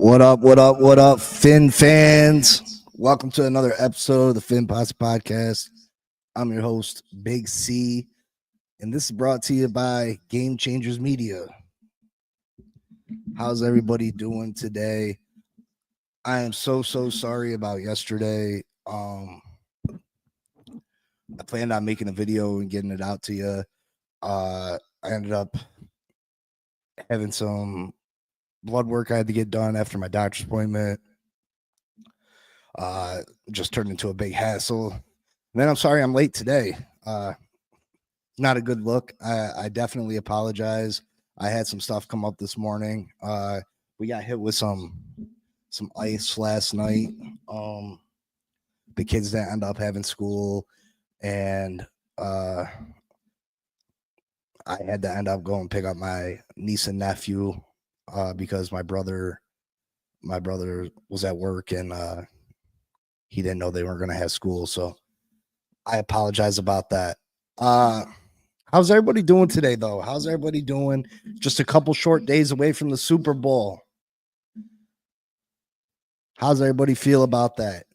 What up, what up, what up, Finn fans? Welcome to another episode of the Finn Posse Podcast. I'm your host, Big C, and this is brought to you by Game Changers Media. How's everybody doing today? I am so sorry about yesterday. I planned on making a video and getting it out to you. I ended up having some blood work I had to get done after my doctor's appointment. Just turned into a big hassle. And then I'm sorry I'm late today. Not a good look. I definitely apologize. I had some stuff come up this morning. We got hit with some ice last night. The kids that end up having school, and I had to end up going pick up my niece and nephew because my brother was at work and he didn't know they weren't going to have school. So I apologize about that. How's everybody doing today, though? How's everybody doing? Just a couple short days away from the Super Bowl. How's everybody feel about that?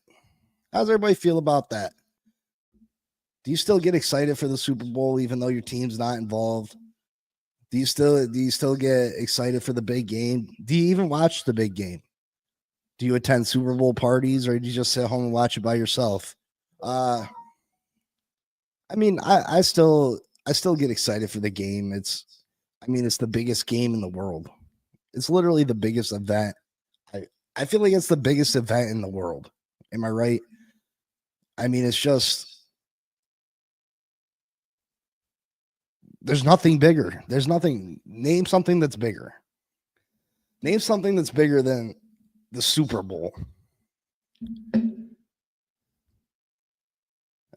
How's everybody feel about that? Do you still get excited for the Super Bowl even though your team's not involved? Do you still get excited for the big game? Do you even watch the big game? Do you attend Super Bowl parties, or do you just sit home and watch it by yourself? I mean, I still get excited for the game. It's the biggest game in the world. It's literally the biggest event. I feel like it's the biggest event in the world. Am I right? I mean, it's just, there's nothing bigger. There's nothing. Name something that's bigger. Name something that's bigger than the Super Bowl.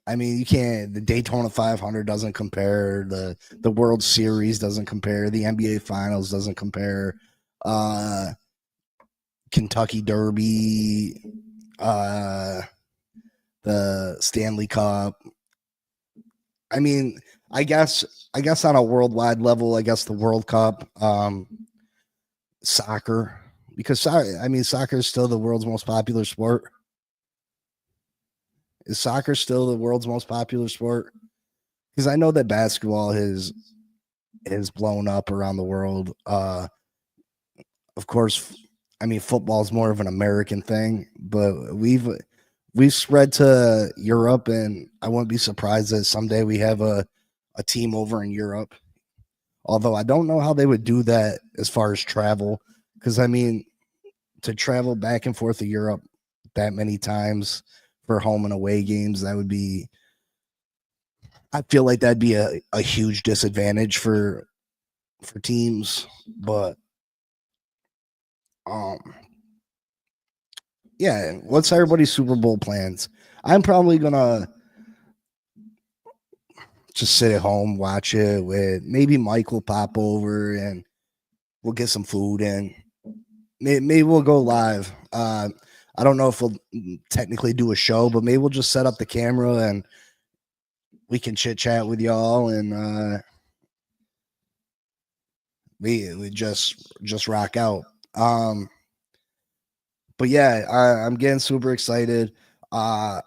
I mean, you can't. The Daytona 500 doesn't compare. The World Series doesn't compare. The NBA Finals doesn't compare. Kentucky Derby, the Stanley Cup. I mean, I guess on a worldwide level, I guess the World Cup, soccer, because soccer is still the world's most popular sport. Is soccer still the world's most popular sport? Because I know that basketball has blown up around the world. Of course, I mean, football is more of an American thing, but we've spread to Europe, and I wouldn't be surprised that someday we have a team over in Europe. Although I don't know how they would do that as far as travel, because I mean, to travel back and forth to Europe that many times for home and away games, I feel like that'd be a huge disadvantage for teams. But yeah, what's everybody's Super Bowl plans? I'm probably gonna just sit at home, watch it with maybe Mike will pop over and we'll get some food and maybe we'll go live. I don't know if we'll technically do a show, but maybe we'll just set up the camera and we can chit chat with y'all, and we just rock out. But yeah, I'm getting super excited. I'll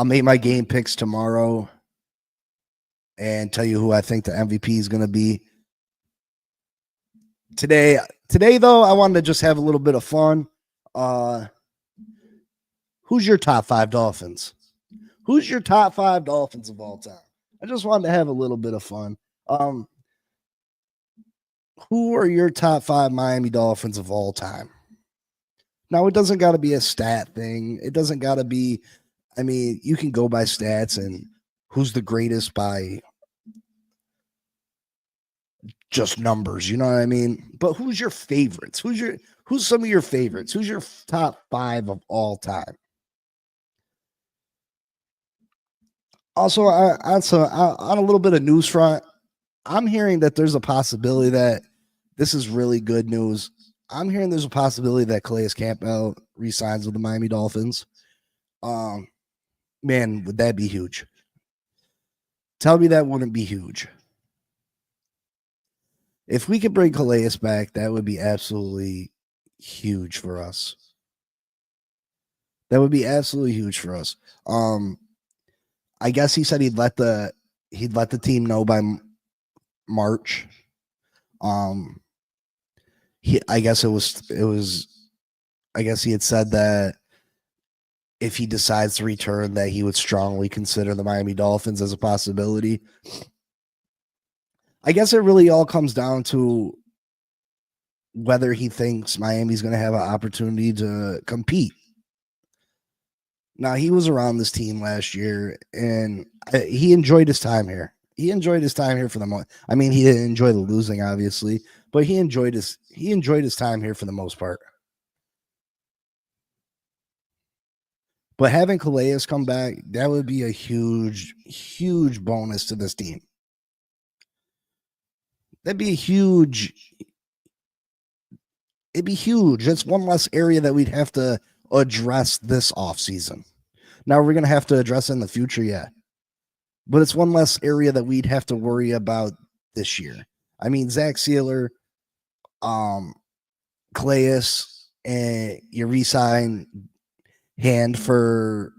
make my game picks tomorrow and tell you who I think the MVP is going to be. Today, though, I wanted to just have a little bit of fun. Who's your top 5 Dolphins? Who's your top 5 Dolphins of all time? I just wanted to have a little bit of fun. Who are your top 5 Miami Dolphins of all time? Now, it doesn't got to be a stat thing. It doesn't got to be, I mean, you can go by stats and who's the greatest by just numbers, you know what I mean? But who's your favorites? Who's some of your favorites? Who's your top 5 of all time? Also, on a little bit of news front, I'm hearing that there's a possibility that this is really good news. I'm hearing there's a possibility that Calais Campbell re-signs with the Miami Dolphins. Man, would that be huge? Tell me that wouldn't be huge. If we could bring Calais back, that would be absolutely huge for us. That would be absolutely huge for us. I guess he said he'd let the team know by March. I guess he had said that if he decides to return, that he would strongly consider the Miami Dolphins as a possibility. I guess it really all comes down to whether he thinks Miami's going to have an opportunity to compete. Now, he was around this team last year, and he enjoyed his time here. He enjoyed his time here for the most. I mean, he didn't enjoy the losing, obviously, but he enjoyed his time here for the most part. But having Calais come back, that would be a huge, huge bonus to this team. That'd be a huge. It'd be huge. That's one less area that we'd have to address this offseason. Now we're going to have to address it in the future, yeah. But it's one less area that we'd have to worry about this year. I mean, Zach Sealer, Calais, and you re-sign Hand for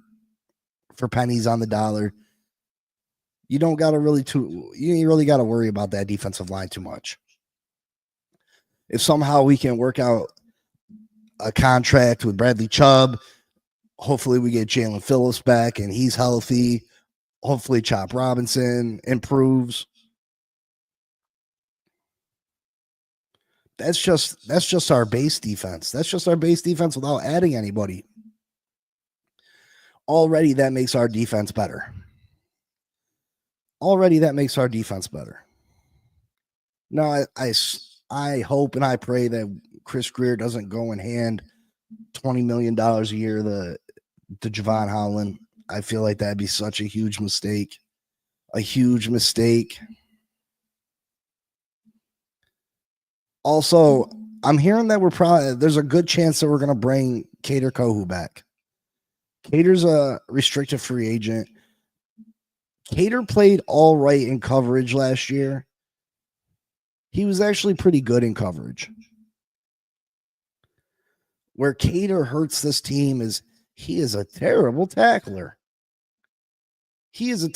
pennies on the dollar. You don't got to you really got to worry about that defensive line too much. If somehow we can work out a contract with Bradley Chubb, hopefully we get Jalen Phillips back and he's healthy. Hopefully Chop Robinson improves. That's just our base defense. That's just our base defense without adding anybody. Already that makes our defense better. Now, I hope and I pray that Chris Greer doesn't go and hand $20 million a year to Javon Holland. I feel like that'd be such a huge mistake. A huge mistake. Also, I'm hearing that there's a good chance that we're going to bring Kader Kohou back. Kader's a restricted free agent. Kader played all right in coverage last year. He was actually pretty good in coverage. Where Kader hurts this team is he is a terrible tackler. He is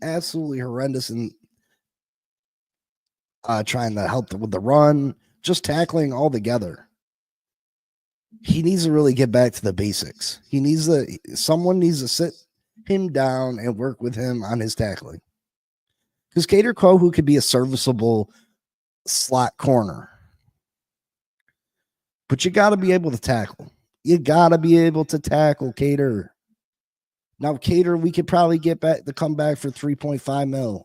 absolutely horrendous in trying to help with the run, just tackling all together. He needs to really get back to the basics. Someone needs to sit him down and work with him on his tackling. Because Kader Kohou could be a serviceable slot corner. But you got to be able to tackle. Kader. Now, Kader, we could probably get back to come back for $3.5 million.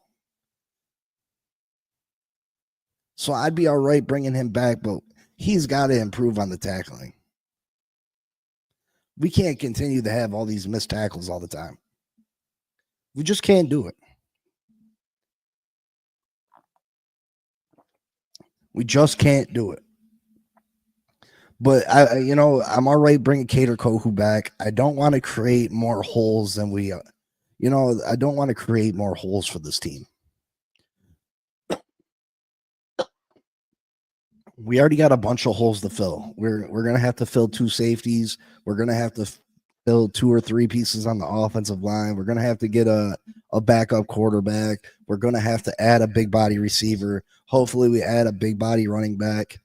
So I'd be all right bringing him back, but he's got to improve on the tackling. We can't continue to have all these missed tackles all the time. We just can't do it. We just can't do it. But I'm all right bringing Kader Kohou back. I don't want to create more holes than we, I don't want to create more holes for this team. We already got a bunch of holes to fill. We're gonna have to fill 2 safeties. We're gonna have to fill 2 or 3 pieces on the offensive line. We're gonna have to get a backup quarterback. We're gonna have to add a big body receiver. Hopefully, we add a big body running back.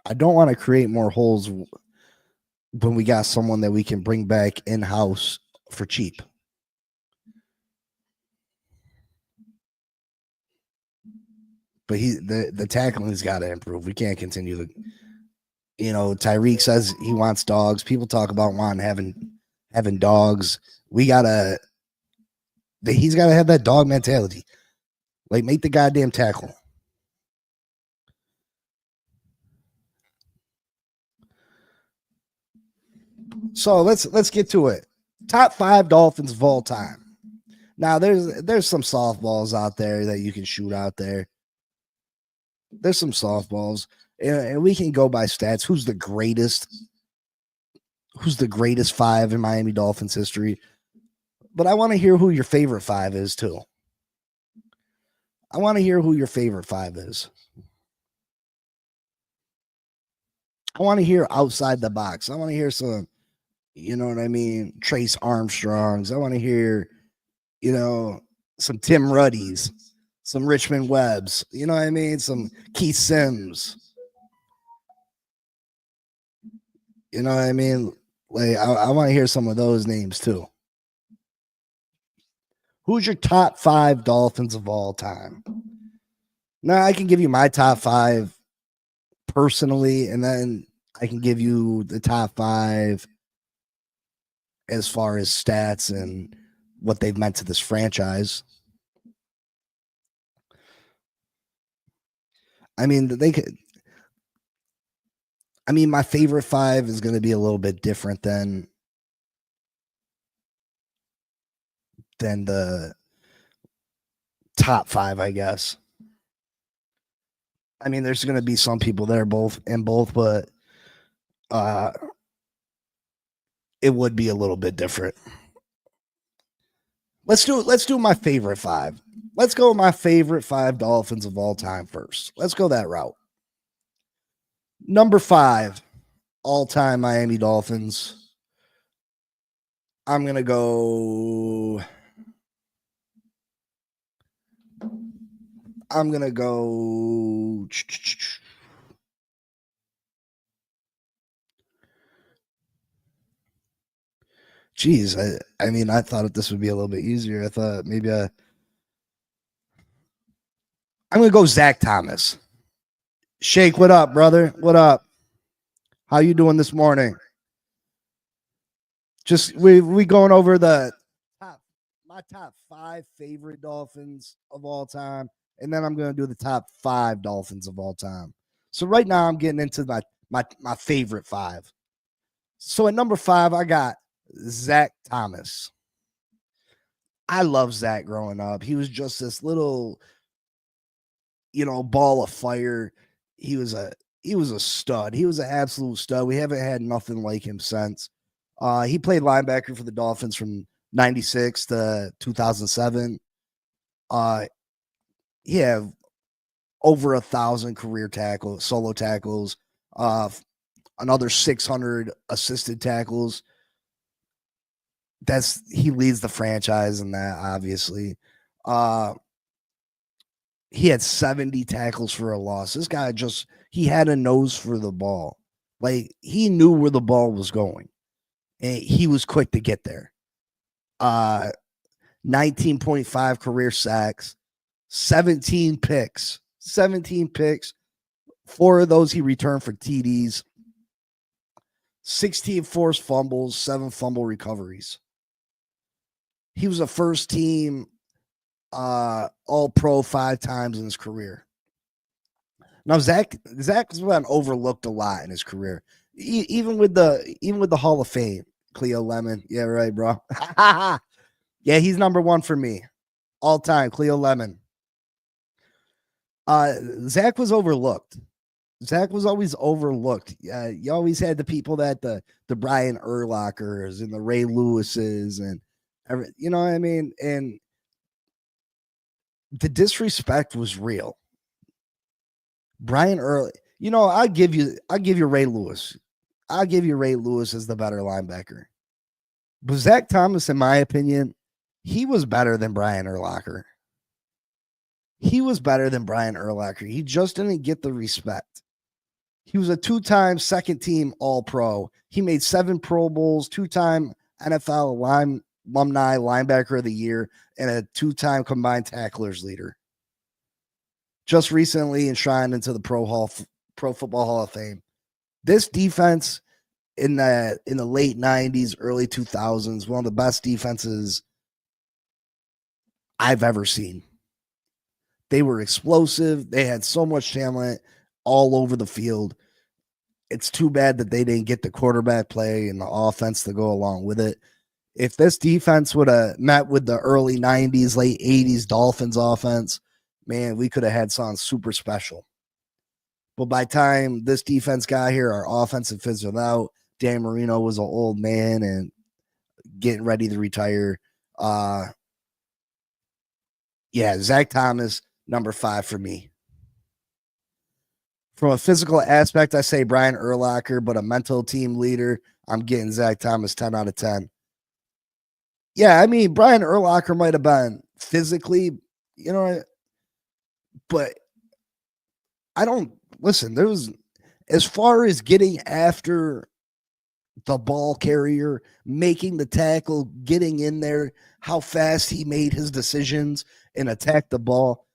I don't want to create more holes when we got someone that we can bring back in-house for cheap. But the tackling's got to improve. We can't continue to, Tyreek says he wants dogs. People talk about having dogs. He's got to have that dog mentality. Like, make the goddamn tackle. So let's get to it. Top 5 Dolphins of all time. Now there's some softballs out there that you can shoot out there. There's some softballs, and we can go by stats. Who's the greatest 5 in Miami Dolphins history? But I want to hear who your favorite 5 is too. I want to hear who your favorite 5 is. I want to hear outside the box. I want to hear some, you know what I mean, Trace Armstrongs. I want to hear, you know, some Tim Ruddys, some Richmond Webbs. You know what I mean? Some Keith Sims. You know what I mean? Like, I want to hear some of those names too. Who's your top 5 Dolphins of all time? Now, I can give you my top 5 personally, and then I can give you the top 5 as far as stats and what they've meant to this franchise. I mean, they could. I mean, my favorite 5 is going to be a little bit different than the top 5, I guess. I mean, there's going to be some people that are both, but it would be a little bit different. Let's do my favorite 5. Let's go with my favorite 5 Dolphins of all time first. Let's go that route. Number 5, all-time Miami Dolphins. I'm going to go Geez, I mean, I thought this would be a little bit easier. I thought maybe I'm going to go Zach Thomas. Shake, what up, brother? What up? How you doing this morning? Just we going over my top 5 favorite Dolphins of all time, and then I'm going to do the top 5 Dolphins of all time. So right now I'm getting into my favorite 5. So at number 5, I got Zach Thomas. I love Zach growing up. He was just this little, ball of fire. He was a stud. He was an absolute stud. We haven't had nothing like him since. He played linebacker for the Dolphins from 96 to 2007. He had over 1,000 career tackles, solo tackles, another 600 assisted tackles. He leads the franchise in that, obviously. He had 70 tackles for a loss. This guy he had a nose for the ball. Like, he knew where the ball was going, and he was quick to get there. 19.5 career sacks, 17 picks. 4 of those he returned for TDs, 16 forced fumbles, 7 fumble recoveries. He was a first team All-Pro 5 times in his career. Now, Zach has been overlooked a lot in his career, even with the Hall of Fame. Cleo Lemon, yeah, right, bro. Yeah, he's number 1 for me, all time. Cleo Lemon. Zach was overlooked. Zach was always overlooked. You always had the people that the Brian Urlachers and the Ray Lewises and you know what I mean? And the disrespect was real. Brian Early, I'll give you Ray Lewis. I'll give you Ray Lewis as the better linebacker. But Zach Thomas, in my opinion, he was better than Brian Urlacher. He just didn't get the respect. He was a 2-time second team All-Pro. He made 7 Pro Bowls, 2-time NFL alumni linebacker of the year, and a 2-time combined tacklers leader. Just recently enshrined into the Pro Football Hall of Fame. This defense in the late 90s, early 2000s, one of the best defenses I've ever seen. They were explosive. They had so much talent all over the field. It's too bad that they didn't get the quarterback play and the offense to go along with it. If this defense would have met with the early 90s, late 80s Dolphins offense, man, we could have had something super special. But by the time this defense got here, our offense had fizzled out. Dan Marino was an old man and getting ready to retire. Yeah, Zach Thomas, number 5 for me. From a physical aspect, I say Brian Urlacher, but a mental team leader, I'm getting Zach Thomas 10 out of 10. Yeah, I mean, Brian Urlacher might have been physically, but I don't listen. There was, as far as getting after the ball carrier, making the tackle, getting in there, how fast he made his decisions and attacked the ball.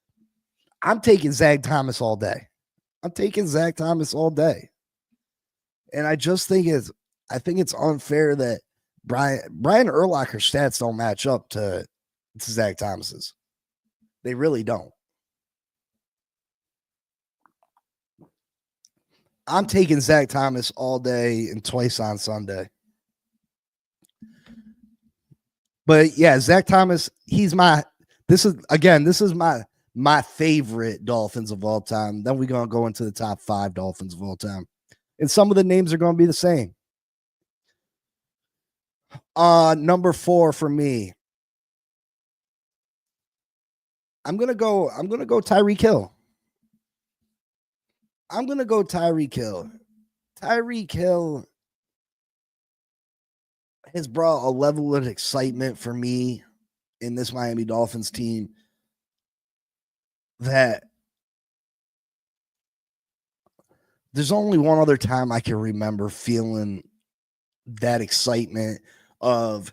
I'm taking Zach Thomas all day. I'm taking Zach Thomas all day. And I just think it's unfair that Brian Urlacher's stats don't match up to Zach Thomas's. They really don't. I'm taking Zach Thomas all day and twice on Sunday. But yeah, Zach Thomas, this is my favorite Dolphins of all time. Then we're going to go into the top 5 Dolphins of all time. And some of the names are going to be the same. Number 4 for me. I'm going to go Tyreek Hill. Tyreek Hill has brought a level of excitement for me in this Miami Dolphins team that there's only one other time I can remember feeling that excitement of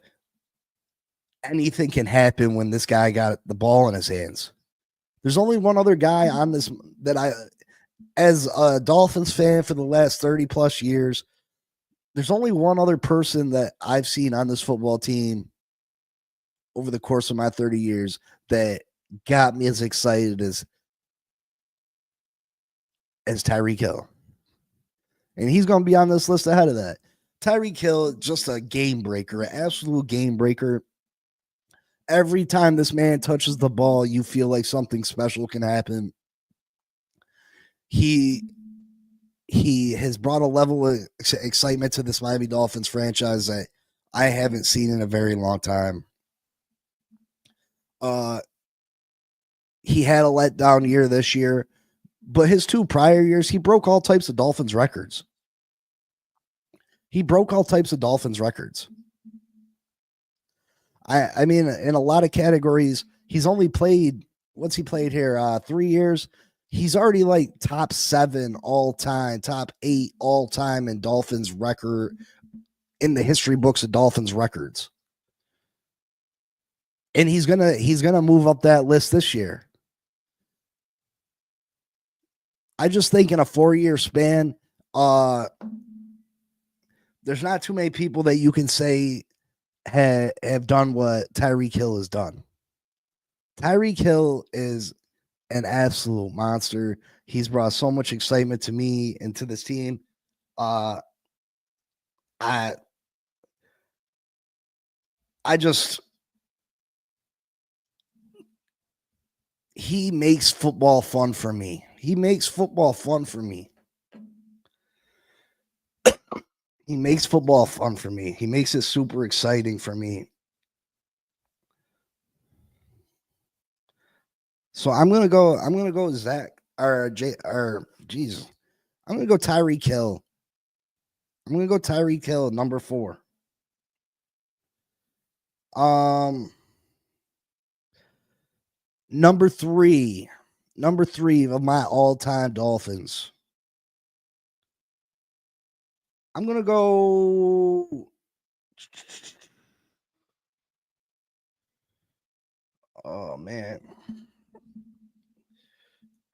anything can happen when this guy got the ball in his hands. There's only one other guy on this that I, as a Dolphins fan for the last 30 plus years, there's only one other person that I've seen on this football team over the course of my 30 years that got me as excited as Tyreek Hill. And he's going to be on this list ahead of that. Tyreek Hill, just a game breaker, an absolute game breaker. Every time this man touches the ball, you feel like something special can happen. He has brought a level of excitement to this Miami Dolphins franchise that I haven't seen in a very long time. He had a letdown year this year, but his 2 prior years, he broke all types of Dolphins records. I mean, in a lot of categories, he's only played, what's he played here? 3 years. He's already like top 7 all time, top 8 all time in Dolphins record, in the history books of Dolphins records. And he's gonna move up that list this year. I just think in a 4-year span, there's not too many people that you can say have done what Tyreek Hill has done. Tyreek Hill is an absolute monster. He's brought so much excitement to me and to this team. He makes football fun for me. He makes football fun for me. He makes it super exciting for me. So I'm gonna go Zach or Jay or Jesus. I'm gonna go Tyreek Hill. Number 4. Number three of my all-time Dolphins. I'm gonna go. Oh man.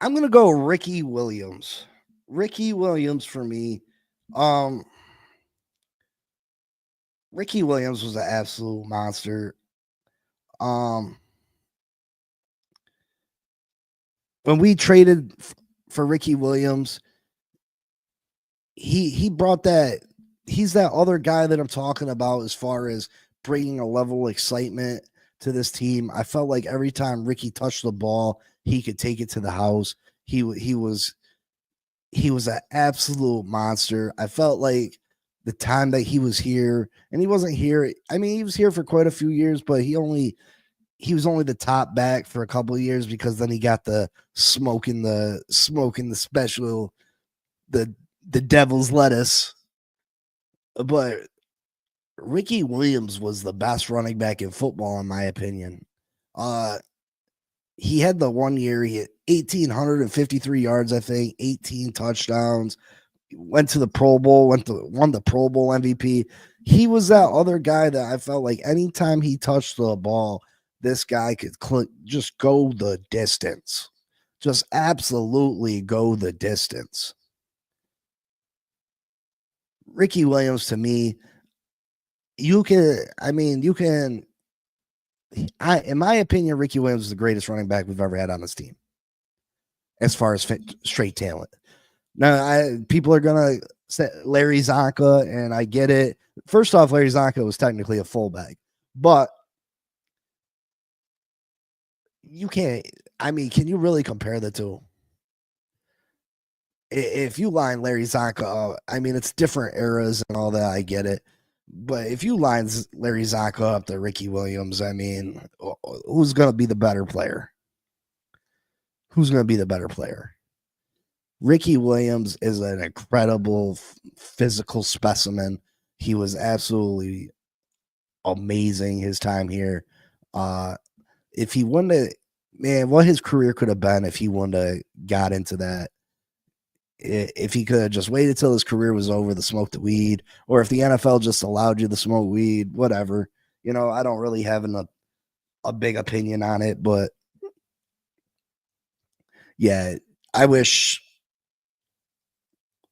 I'm gonna go Ricky Williams. Ricky Williams for me. Ricky Williams was an absolute monster. When we traded for Ricky Williams, he brought that. He's that other guy that I'm talking about as far as bringing a level of excitement to this team. I felt like every time Ricky touched the ball, he could take it to the house. He was an absolute monster. I felt like the time that he was here, and he wasn't here. I mean, he was here for quite a few years, but he he was only the top back for a couple of years because then he got the smoking the special the devil's lettuce. But Ricky Williams was the best running back in football, in my opinion. He had the 1 year he had 1,853 yards, I think, 18 touchdowns. Went to the Pro Bowl, won the Pro Bowl MVP. He was that other guy that I felt like anytime he touched the ball, this guy could just go the distance. Just absolutely go the distance. Ricky Williams, to me, in my opinion, Ricky Williams is the greatest running back we've ever had on this team as far as straight talent. Now, people are going to say Larry Zonka, and I get it. First off, Larry Zonka was technically a fullback, but you can't, can you really compare the two? If you line Larry Zonka up, it's different eras and all that, I get it. But if you line Larry Zonka up to Ricky Williams, who's going to be the better player? Who's going to be the better player? Ricky Williams is an incredible physical specimen. He was absolutely amazing his time here. If he wouldn't have, what his career could have been if he wouldn't have got into that. If he could have just waited till his career was over to smoke the weed, or if the NFL just allowed you to smoke weed, whatever. I don't really have a big opinion on it, but yeah, I wish.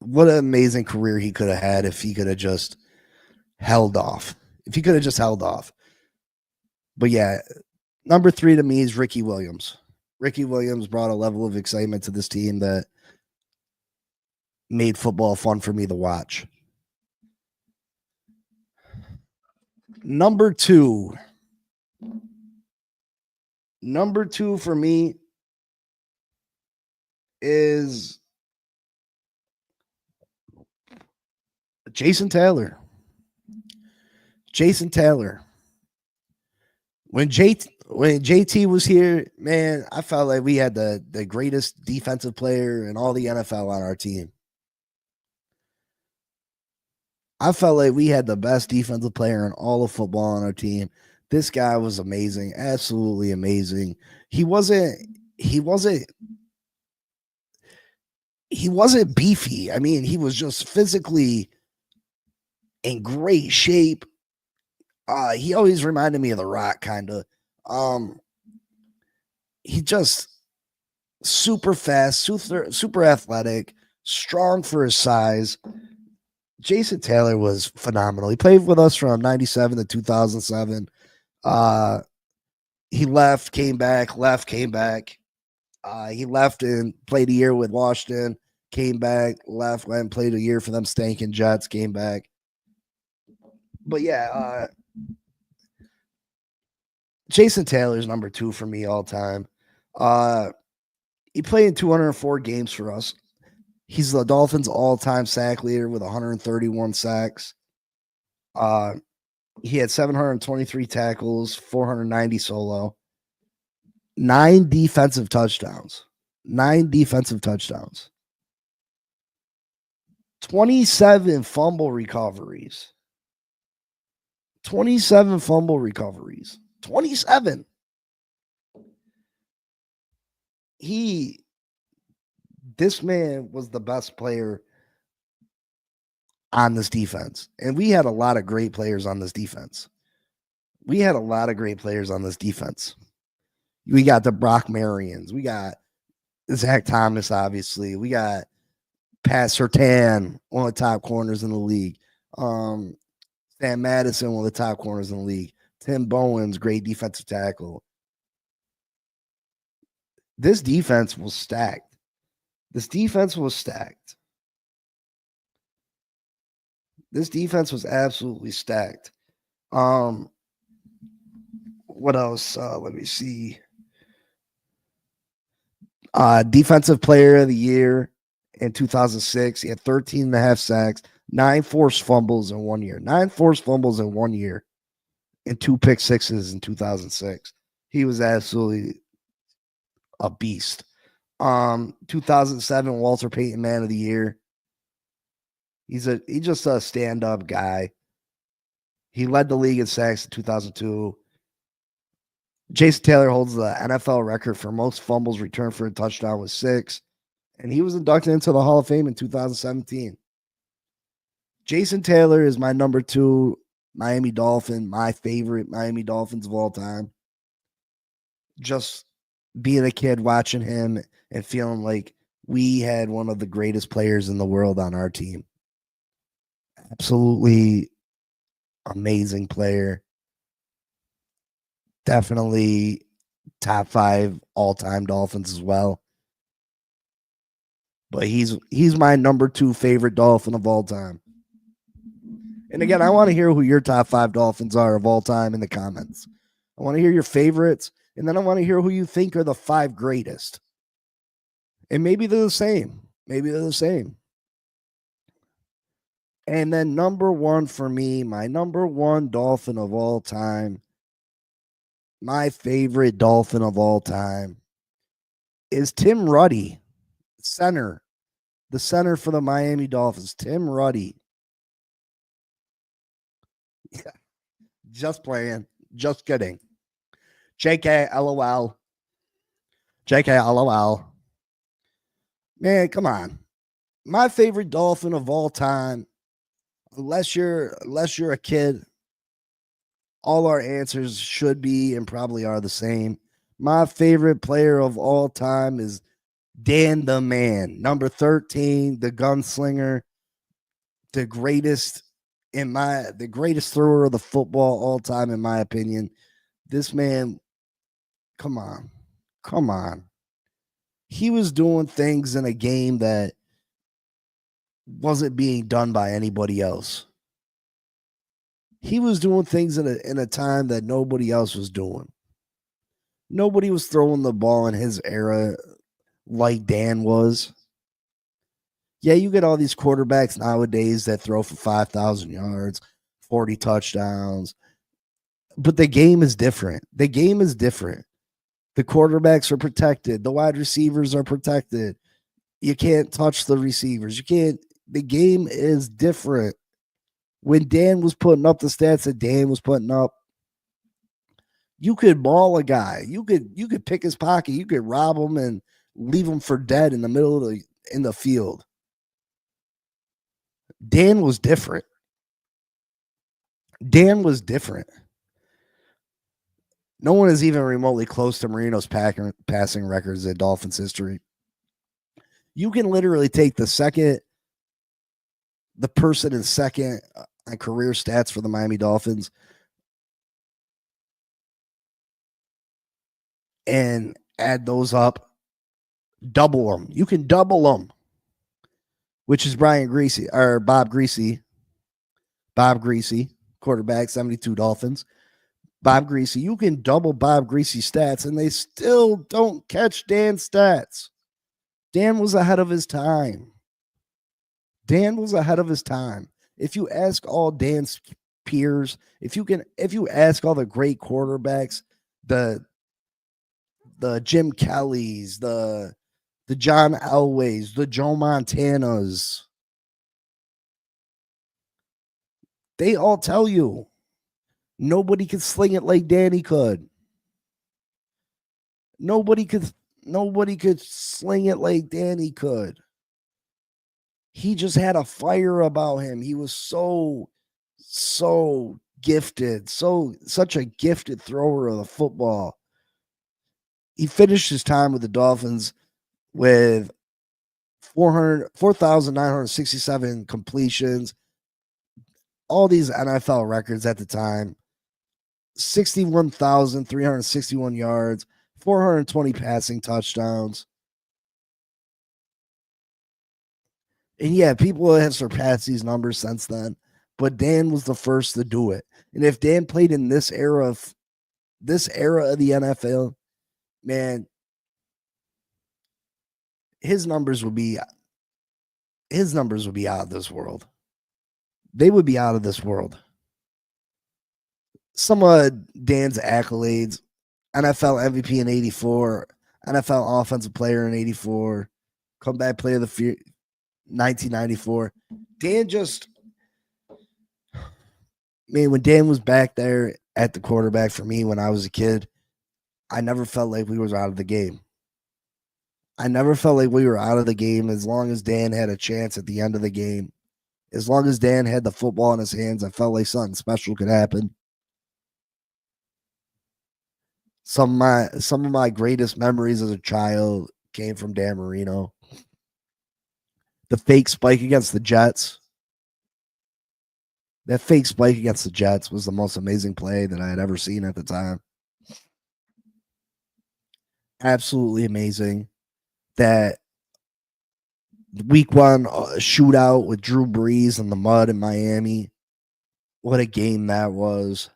What an amazing career he could have had if he could have just held off. But yeah, number 3 to me is Ricky Williams. Ricky Williams brought a level of excitement to this team that made football fun for me to watch. Number two for me is Jason Taylor. When JT was here, man, I felt like we had the greatest defensive player in all the NFL on our team. I felt like we had the best defensive player in all of football on our team. This guy was amazing, absolutely amazing. He wasn't beefy. He was just physically in great shape. He always reminded me of The Rock, kind of. He just super fast, super athletic, strong for his size. Jason Taylor was phenomenal. He played with us from 97 to 2007. He left, came back, he left and played a year with Washington, came back, left, went and played a year for them stinking Jets, came back. But yeah, Jason Taylor's number 2 for me all time. He played in 204 games for us. He's the Dolphins all-time sack leader with 131 sacks. He had 723 tackles, 490 solo, 9 defensive touchdowns, 27 fumble recoveries. 27. This man was the best player on this defense. And we had a lot of great players on this defense. We got the Brock Marions. We got Zach Thomas, obviously. We got Pat Surtain, one of the top corners in the league. Sam Madison, one of the top corners in the league. Tim Bowens, great defensive tackle. This defense was stacked. This defense was absolutely stacked. What else? Let me see. Defensive player of the year in 2006. He had 13.5 sacks, 9 forced fumbles in 1 year. 9 forced fumbles in 1 year, and 2 pick sixes in 2006. He was absolutely a beast. 2007 Walter Payton Man of the Year. He's just a stand-up guy. He led the league in sacks in 2002. Jason Taylor holds the NFL record for most fumbles returned for a touchdown with 6, and he was inducted into the Hall of Fame in 2017. Jason Taylor is my number 2 Miami Dolphin, my favorite Miami Dolphins of all time. Just being a kid watching him and feeling like we had one of the greatest players in the world on our team. Absolutely amazing player. Definitely top 5 all-time Dolphins as well. But he's my number 2 favorite Dolphin of all time. And again, I want to hear who your top 5 Dolphins are of all time in the comments. I want to hear your favorites, and then I want to hear who you think are the 5 greatest. And maybe they're the same. Maybe they're the same. And then number 1 for me, my number 1 Dolphin of all time, my favorite Dolphin of all time is Tim Ruddy, center. The center for the Miami Dolphins, Tim Ruddy. Yeah. Just playing. Just kidding. JK, LOL. JK, LOL. Man, come on. My favorite Dolphin of all time, unless you're a kid, all our answers should be and probably are the same. My favorite player of all time is Dan the Man, number 13, the gunslinger, the greatest thrower of the football all time, in my opinion. This man, come on. He was doing things in a game that wasn't being done by anybody else. He was doing things in a time that nobody else was doing. Nobody was throwing the ball in his era like Dan was. Yeah, you get all these quarterbacks nowadays that throw for 5,000 yards, 40 touchdowns. But the game is different. The game is different. The quarterbacks are protected. The wide receivers are protected. You can't touch the receivers. The game is different. When Dan was putting up the stats that Dan was putting up, you could maul a guy. You could pick his pocket. You could rob him and leave him for dead in the middle of the field. Dan was different. Dan was different. No one is even remotely close to Marino's passing records in Dolphins history. You can literally take the person in second on career stats for the Miami Dolphins and add those up, double them. You can double them, which is Bob Greasy. Bob Greasy, quarterback, 72 Dolphins. Bob Greasy. You can double Bob Greasy's stats, and they still don't catch Dan's stats. Dan was ahead of his time. If you ask all Dan's peers, if you ask all the great quarterbacks, the Jim Kellys, the John Elways, the Joe Montanas, they all tell you nobody could sling it like Danny could. Nobody could sling it like Danny could. He just had a fire about him. He was so gifted, such a gifted thrower of the football. He finished his time with the Dolphins with 4,967 completions, all these NFL records at the time, 61,361 yards, 420 passing touchdowns. And yeah, people have surpassed these numbers since then, but Dan was the first to do it. And if Dan played in this era of the NFL, man, his numbers would be out of this world. They would be out of this world. Some of Dan's accolades, NFL MVP in 84, NFL Offensive Player in 84, Comeback Player of the Year 1994. Dan just, man, when Dan was back there at the quarterback for me when I was a kid, I never felt like we was out of the game. I never felt like we were out of the game as long as Dan had a chance at the end of the game. As long as Dan had the football in his hands, I felt like something special could happen. Some of my greatest memories as a child came from Dan Marino. The fake spike against the Jets. That fake spike against the Jets was the most amazing play that I had ever seen at the time. Absolutely amazing. That week one shootout with Drew Brees in the mud in Miami. What a game that was.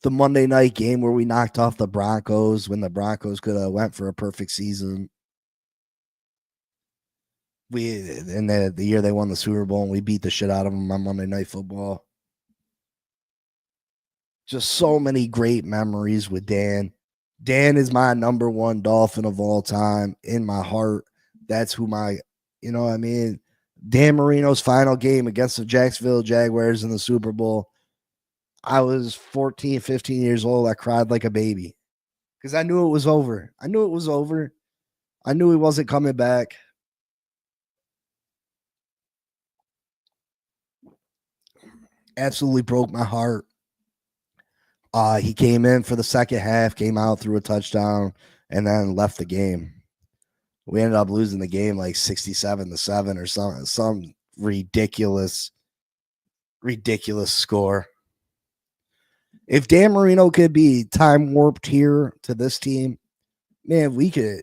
The Monday night game where we knocked off the Broncos when the Broncos could have went for a perfect season. In the year they won the Super Bowl and we beat the shit out of them on Monday Night Football. Just so many great memories with Dan. Dan is my number one Dolphin of all time in my heart. That's who you know what I mean? Dan Marino's final game against the Jacksonville Jaguars in the Super Bowl. I was 14, 15 years old. I cried like a baby because I knew it was over. I knew it was over. I knew he wasn't coming back. Absolutely broke my heart. He came in for the second half, came out, threw a touchdown, and then left the game. We ended up losing the game like 67-7 or some ridiculous score. If Dan Marino could be time warped here to this team, man, we could.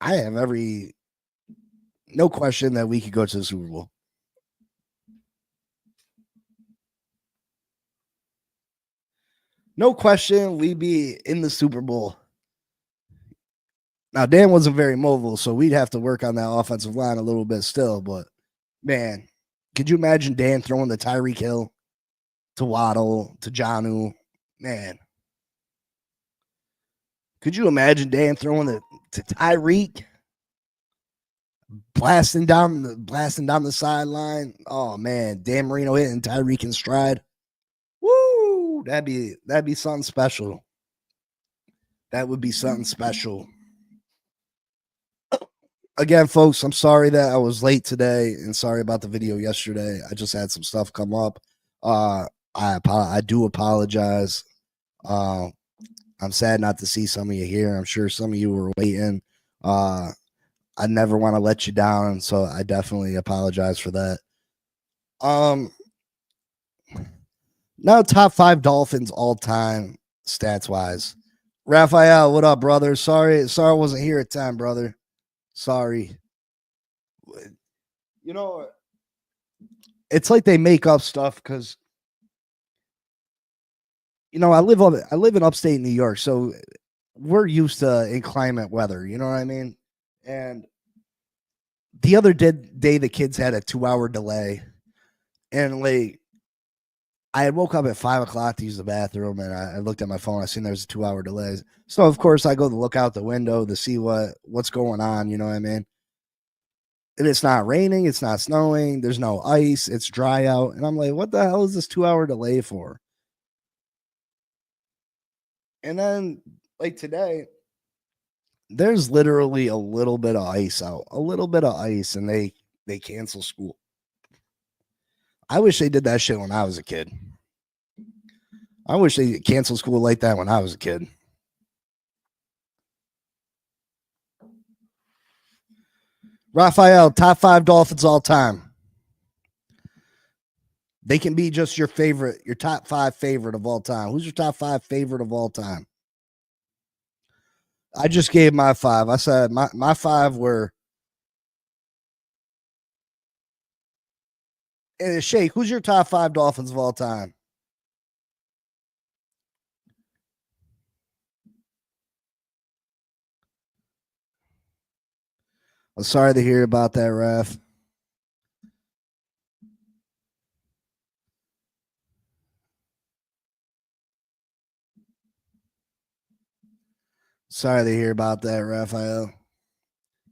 I have no question that we could go to the Super Bowl. No question we'd be in the Super Bowl. Now, Dan wasn't very mobile, so we'd have to work on that offensive line a little bit still. But, man, could you imagine Dan throwing the Tyreek Hill to Waddle to Jonnu? Man. Could you imagine Dan throwing to Tyreek? Blasting down the sideline. Oh, man. Dan Marino hitting Tyreek in stride. Woo! That'd be something special. That would be something special. Again, folks, I'm sorry that I was late today and sorry about the video yesterday. I just had some stuff come up. I do apologize. I'm sad not to see some of you here. I'm sure some of you were waiting. I never want to let you down, so I definitely apologize for that. Now top 5 Dolphins all time stats wise. Raphael, what up, brother? Sorry I wasn't here at 10, brother. Sorry. You know, it's like they make up stuff because I live in upstate New York, so we're used to inclement weather. You know what I mean? And the other day, the kids had a 2-hour delay, and like I had woke up at 5:00 to use the bathroom, and I looked at my phone. I seen there was a 2-hour delay, so of course I go to look out the window to see what's going on. You know what I mean? And it's not raining, it's not snowing, there's no ice, it's dry out, and I'm like, what the hell is this 2-hour delay for? And then like today, there's literally a little bit of ice out, and they cancel school. I wish they did that shit when I was a kid. I wish they canceled school like that when I was a kid. Raphael, top 5 Dolphins all time. They can be just your top 5 favorite of all time. Who's your top 5 favorite of all time? I just gave my 5. I said my 5 were. And Shake, who's your top 5 Dolphins of all time? I'm sorry to hear about that, Raf. Sorry to hear about that, Raphael.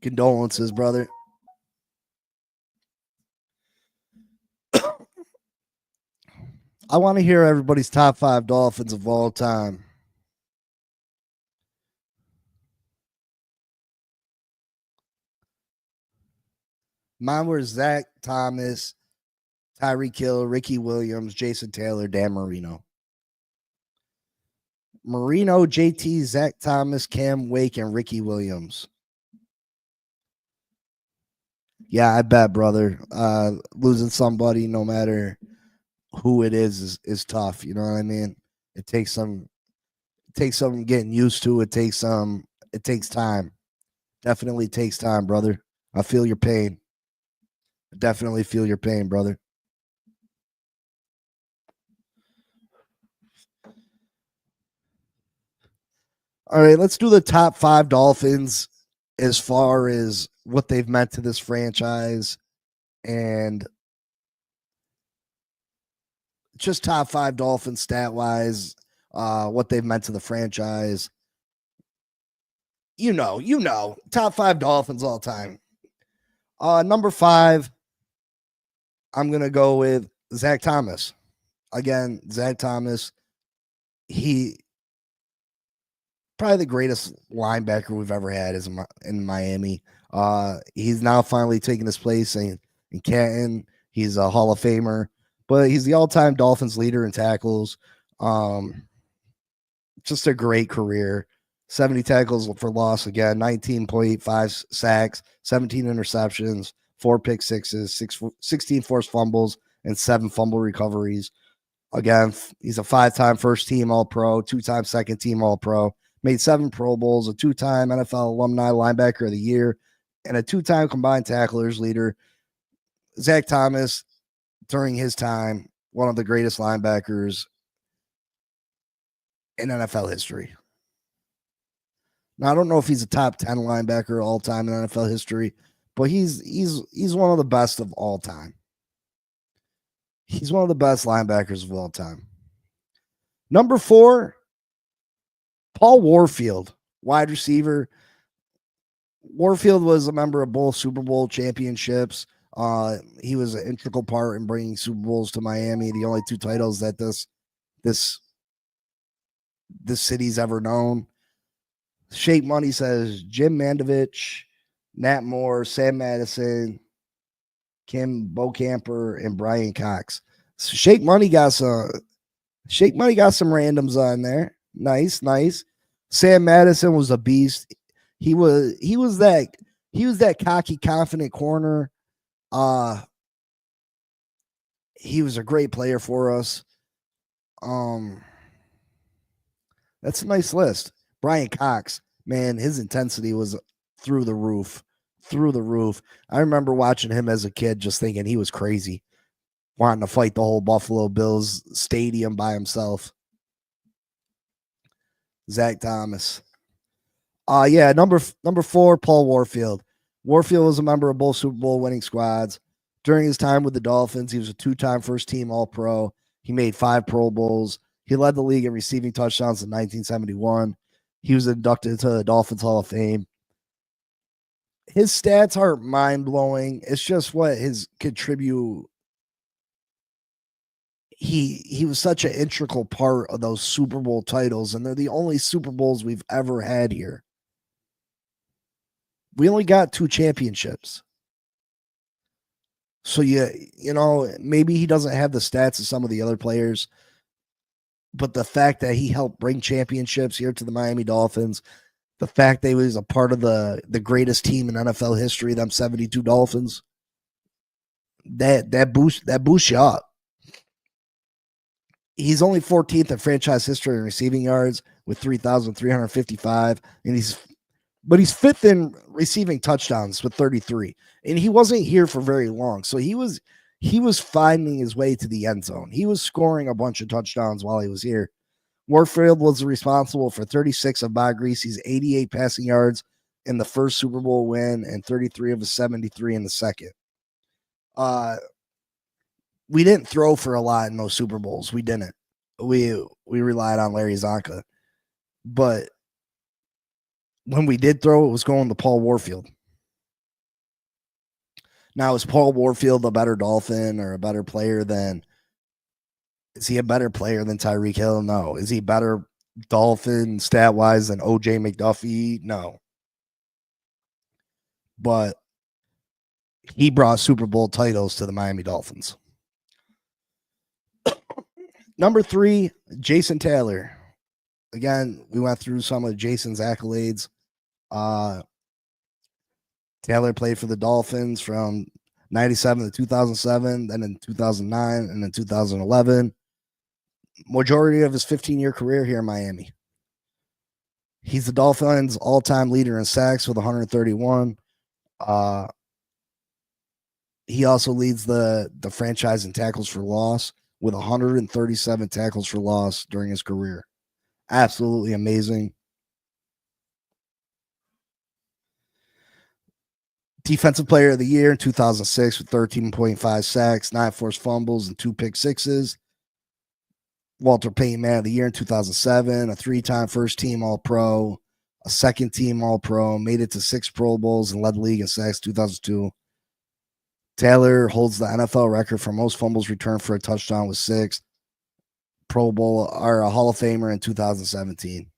Condolences, brother. I want to hear everybody's top 5 Dolphins of all time. Mine were Zach Thomas, Tyreek Hill, Ricky Williams, Jason Taylor, Dan Marino. Marino, JT, Zach Thomas, Cam Wake, and Ricky Williams. Yeah, I bet, brother. Losing somebody, no matter who it is tough. You know what I mean? It takes some getting used to. It takes time. Definitely takes time, brother. I feel your pain. I definitely feel your pain, brother. All right, let's do the top 5 Dolphins as far as what they've meant to this franchise and just top 5 Dolphins stat wise, what they've meant to the franchise. You know, top 5 Dolphins all time. Number 5, I'm gonna go with Zach Thomas. Again, Zach Thomas, he probably the greatest linebacker we've ever had is in Miami. He's now finally taking his place in Canton. He's a Hall of Famer, but he's the all-time Dolphins leader in tackles. Just a great career. 70 tackles for loss again, 19.5 sacks, 17 interceptions, 4 pick sixes, 16 forced fumbles, and 7 fumble recoveries. Again, he's a 5-time first team All Pro, 2-time second team All Pro, made 7 Pro Bowls, a 2-time NFL alumni linebacker of the year, and a 2-time combined tacklers leader. Zach Thomas, during his time, one of the greatest linebackers in NFL history. Now, I don't know if he's a top 10 linebacker all time in NFL history, but he's one of the best of all time. He's one of the best linebackers of all time. Number 4, Paul Warfield, wide receiver. Warfield was a member of both Super Bowl championships. He was an integral part in bringing Super Bowls to Miami, the only 2 titles that this city's ever known. Shape Money says Jim Mandovich, Nat Moore, Sam Madison, Kim Bocamper, and Brian Cox. So Shape Money got some randoms on there. Nice. Sam Madison was a beast. He was that cocky, confident corner. He was a great player for us. That's a nice list. Brian Cox, man, his intensity was through the roof. I remember watching him as a kid, just thinking he was crazy, wanting to fight the whole Buffalo Bills stadium by himself. Zach Thomas. Yeah, number 4, Paul Warfield. Warfield was a member of both Super Bowl winning squads. During his time with the Dolphins, he was a 2-time first team All Pro. He made 5 Pro Bowls. He led the league in receiving touchdowns in 1971. He was inducted into the Dolphins Hall of Fame. His stats are mind-blowing. It's just what his contribute. He was such an integral part of those Super Bowl titles, and they're the only Super Bowls we've ever had here. We only got 2 championships. So maybe he doesn't have the stats of some of the other players, but the fact that he helped bring championships here to the Miami Dolphins, the fact that he was a part of the greatest team in NFL history, them 72 Dolphins, that boosts you up. He's only 14th in franchise history in receiving yards with 3,355, and he's 5th in receiving touchdowns with 33. And he wasn't here for very long, so he was finding his way to the end zone. He was scoring a bunch of touchdowns while he was here. Warfield was responsible for 36 of Bob Greasy's 88 passing yards in the first Super Bowl win and 33 of his 73 in the second. We didn't throw for a lot in those Super Bowls. We didn't. We relied on Larry Zonka. But when we did throw, it was going to Paul Warfield. Now, is Paul Warfield a better Dolphin or a better player than? Is he a better player than Tyreek Hill? No. Is he better Dolphin stat wise than OJ McDuffie? No. But he brought Super Bowl titles to the Miami Dolphins. Number 3, Jason Taylor. Again, we went through some of Jason's accolades. Taylor played for the Dolphins from 97 to 2007, then in 2009, and then 2011. Majority of his 15-year career here in Miami. He's the Dolphins' all-time leader in sacks with 131. He also leads the franchise in tackles for loss with 137 tackles for loss during his career. Absolutely amazing. Defensive Player of the Year in 2006 with 13.5 sacks, 9 forced fumbles, and 2 pick sixes. Walter Payton Man of the Year in 2007, a 3-time first-team All-Pro, a second-team All-Pro, made it to 6 Pro Bowls and led the league in sacks 2002. Taylor holds the NFL record for most fumbles returned for a touchdown with 6. Pro Bowl or a Hall of Famer in 2017.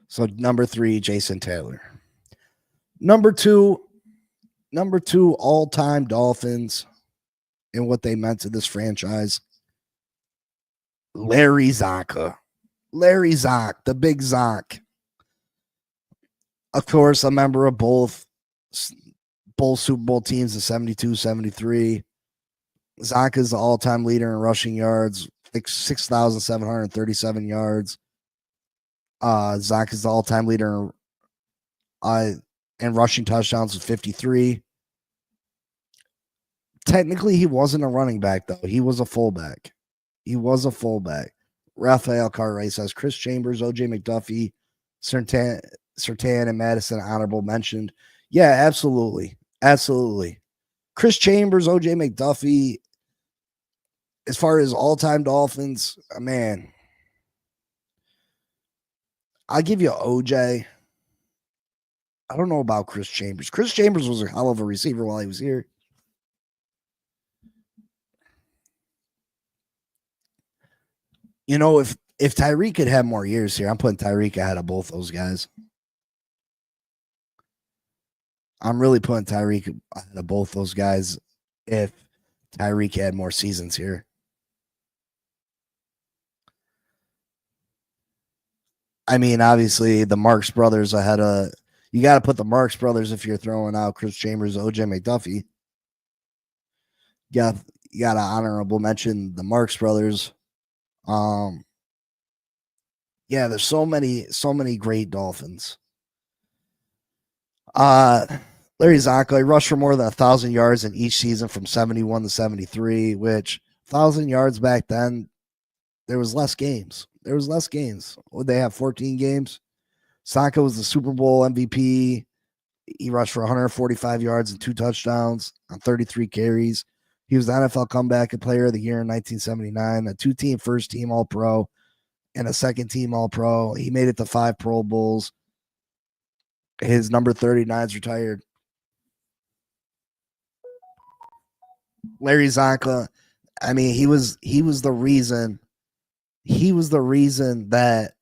So number 3, Jason Taylor. Number 2, all-time Dolphins and what they meant to this franchise. Larry Zonka. Larry Zonk, the big Zonk. Of course, a member of both Super Bowl teams in 72, 73. Zonk is the all-time leader in rushing yards, 6,737 yards. Zonk is the all-time leader in rushing touchdowns with 53. Technically, he wasn't a running back, though. He was a fullback. Raphael Cartwright says Chris Chambers, OJ McDuffie, Surtain, and Madison honorable mentioned. Yeah, absolutely. Chris Chambers, OJ McDuffie, as far as all-time Dolphins, man, I'll give you OJ. I don't know about Chris Chambers. Chris Chambers was a hell of a receiver while he was here. You know, if Tyreek could have more years here, I'm putting Tyreek ahead of both those guys. I'm really putting Tyreek ahead of both those guys if Tyreek had more seasons here. I mean, obviously, the Marks brothers ahead of... You got to put the Marks brothers if you're throwing out Chris Chambers, OJ McDuffie. You got to honorable mention the Marks brothers. Yeah, there's so many great Dolphins. Larry Zonko, he rushed for more than 1,000 yards in each season from 71 to 73, which 1,000 yards back then, there was less games. Would they have 14 games? Zonko was the Super Bowl MVP. He rushed for 145 yards and 2 touchdowns on 33 carries. He was the NFL Comeback Player of the Year in 1979, a 2-team first-team All-Pro, and a second-team All-Pro. He made it to 5 Pro Bowls. His number 39 is retired. Larry Zonka, I mean, he was the reason. He was the reason that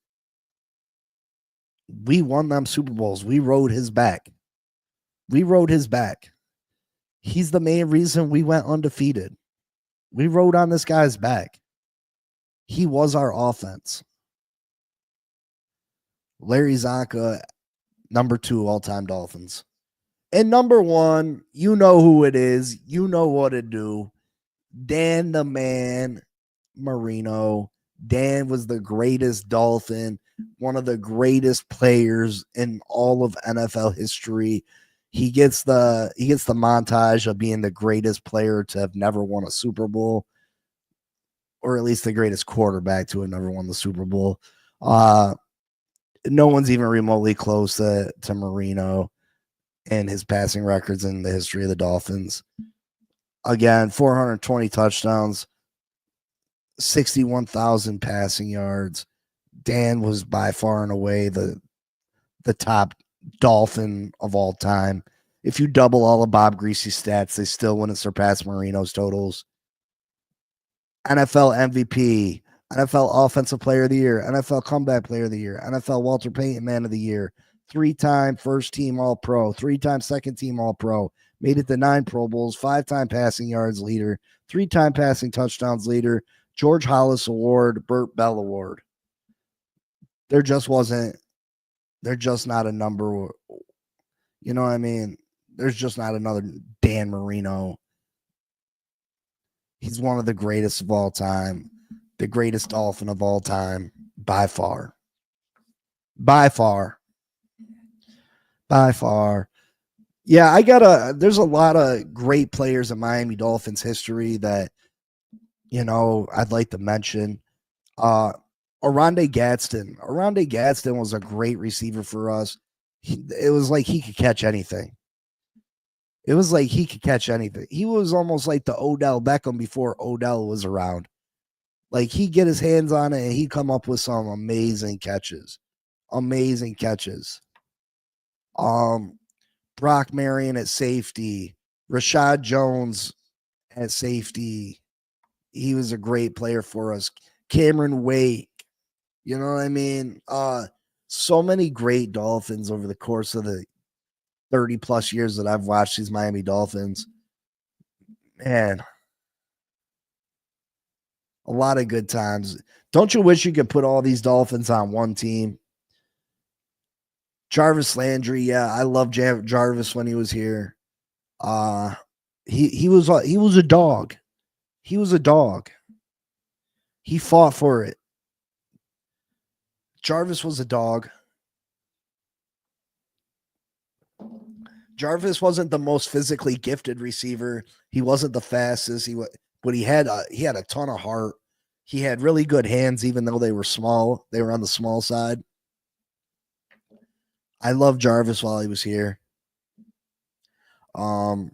we won them Super Bowls. We rode his back. He's the main reason we went undefeated. We rode on this guy's back. He was our offense. Larry Zonka, number 2 all-time Dolphins. And number 1, you know who it is. You know what to do. Dan the Man Marino. Dan was the greatest Dolphin, one of the greatest players in all of NFL history. He gets the montage of being the greatest player to have never won a Super Bowl, or at least the greatest quarterback to have never won the Super Bowl. No one's even remotely close to Marino. in his passing records in the history of the Dolphins. Again, 420 touchdowns, 61,000 passing yards. Dan was by far and away the top Dolphin of all time. If you double all of Bob Greasy's stats, they still wouldn't surpass Marino's totals. NFL MVP, NFL Offensive Player of the Year, NFL Comeback Player of the Year, NFL Walter Payton Man of the Year, 3-time first team All Pro, 3-time second team All Pro, made it to 9 Pro Bowls, 5-time passing yards leader, 3-time passing touchdowns leader, George Hollis Award, Burt Bell Award. They're just not a number. You know what I mean? There's just not another Dan Marino. He's one of the greatest of all time, the greatest Dolphin of all time, by far. By far. By far. Yeah, there's a lot of great players in Miami Dolphins history that, I'd like to mention. Oronde Gadsden. Oronde Gadsden was a great receiver for us. It was like he could catch anything. He was almost like the Odell Beckham before Odell was around. Like, he'd get his hands on it and he'd come up with some amazing catches. Amazing catches. Brock Marion at safety. Rashad Jones at safety. He was a great player for us. Cameron Wake. You know what I mean? So many great Dolphins over the course of the 30 plus years that I've watched these Miami Dolphins. Man, a lot of good times. Don't you wish you could put all these Dolphins on one team? Jarvis Landry, yeah, I love Jarvis when he was here. He was a dog. He was a dog. He fought for it. Jarvis was a dog. Jarvis wasn't the most physically gifted receiver. He wasn't the fastest. But he had a ton of heart. He had really good hands, even though they were small. They were on the small side. I loved Jarvis while he was here. Man,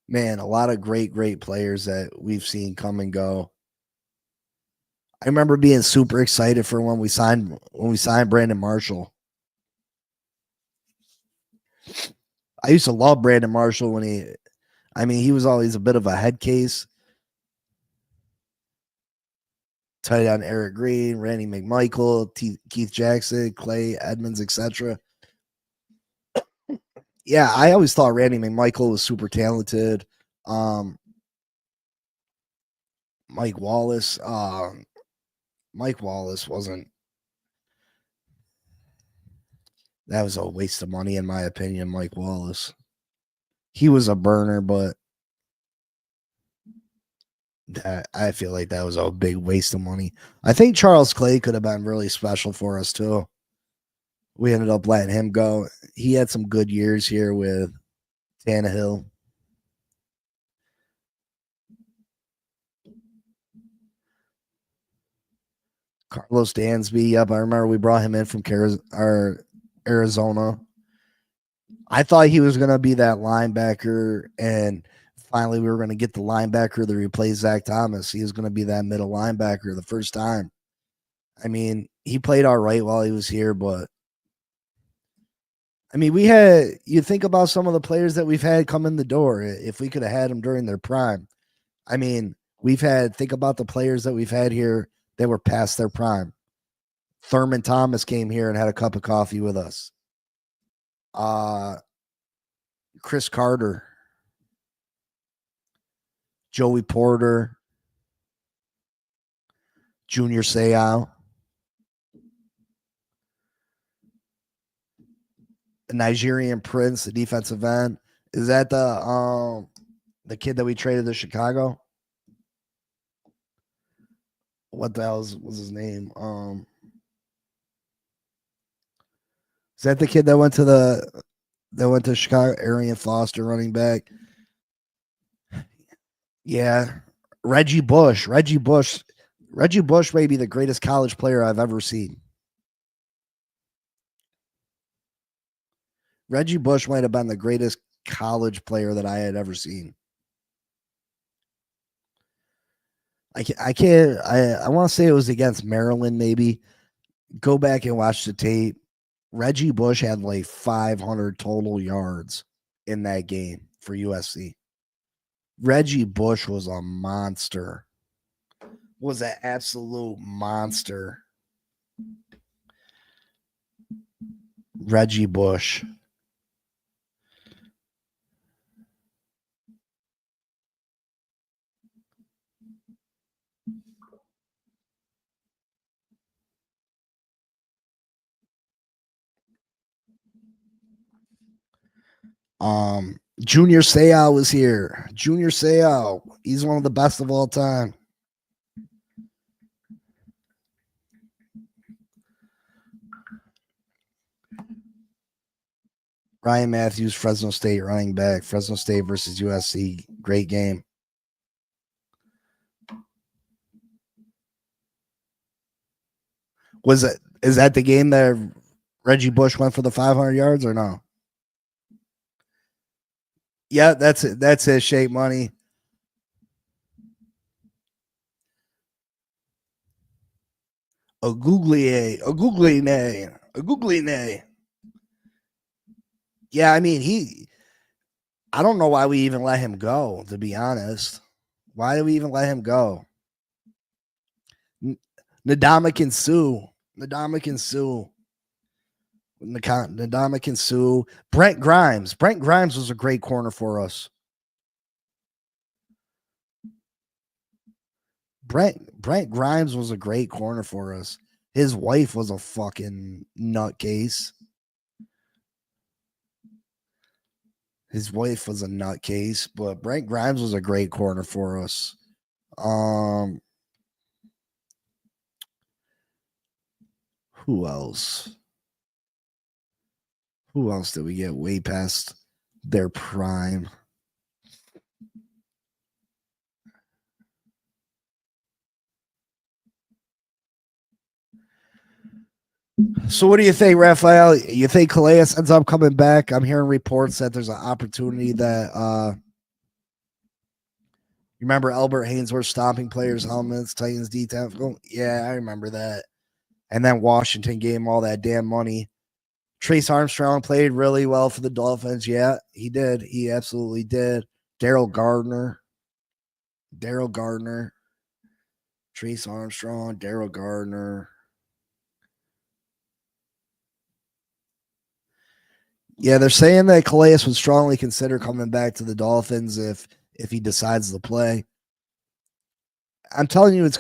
a lot of great players that we've seen come and go. I remember being super excited for when we signed Brandon Marshall. I used to love Brandon Marshall when he was always a bit of a head case. Tight on Eric Green, Randy McMichael, Keith Jackson, Clay Edmonds, etc. Yeah, I always thought Randy McMichael was super talented. Mike Wallace. Mike Wallace wasn't. That was a waste of money, in my opinion, Mike Wallace. He was a burner, but I feel like that was a big waste of money. I think Charles Clay could have been really special for us, too. We ended up letting him go. He had some good years here with Tannehill. Carlos Dansby. Yep, I remember we brought him in from Arizona. I thought he was going to be that linebacker, and finally we were going to get the linebacker to replace Zach Thomas. He was going to be that middle linebacker the first time. I mean, he played all right while he was here, but I mean, you think about some of the players that we've had come in the door. If we could have had them during their prime. I mean, think about the players that we've had here that were past their prime. Thurman Thomas came here and had a cup of coffee with us. Chris Carter, Joey Porter, Junior Seau, the Nigerian Prince, the defensive end. Is that the kid that we traded to Chicago? What the hell was his name? Is that the kid that went to Chicago? Arian Foster, running back. Yeah, Reggie Bush. Reggie Bush may be the greatest college player I've ever seen. Reggie Bush might have been the greatest college player that I had ever seen. I want to say it was against Maryland, maybe. Go back and watch the tape. Reggie Bush had like 500 total yards in that game for USC. Reggie Bush was a monster. Was an absolute monster. Reggie Bush. Junior Seau was here. Junior Seau. He's one of the best of all time. Ryan Matthews, Fresno State running back. Fresno State versus USC. Great game. Is that the game that Reggie Bush went for the 500 yards or no? Yeah, that's it. That's it. Shape money. A googly. Yeah, I mean, I don't know why we even let him go, to be honest. Why did we even let him go? Ndamukong Suh. Brent Grimes. Brent Grimes was a great corner for us. Brent Grimes was a great corner for us. His wife was a fucking nutcase. But Brent Grimes was a great corner for us. Who else? Who else did we get way past their prime? So what do you think, Raphael? You think Calais ends up coming back? I'm hearing reports that there's an opportunity that you remember Albert Haynesworth stomping players' helmets, Titans D10. Yeah, I remember that. And then Washington gave him all that damn money. Trace Armstrong played really well for the Dolphins. Yeah, he did. He absolutely did. Daryl Gardner. Trace Armstrong, Daryl Gardner. Yeah, they're saying that Calais would strongly consider coming back to the Dolphins if he decides to play. I'm telling you, it's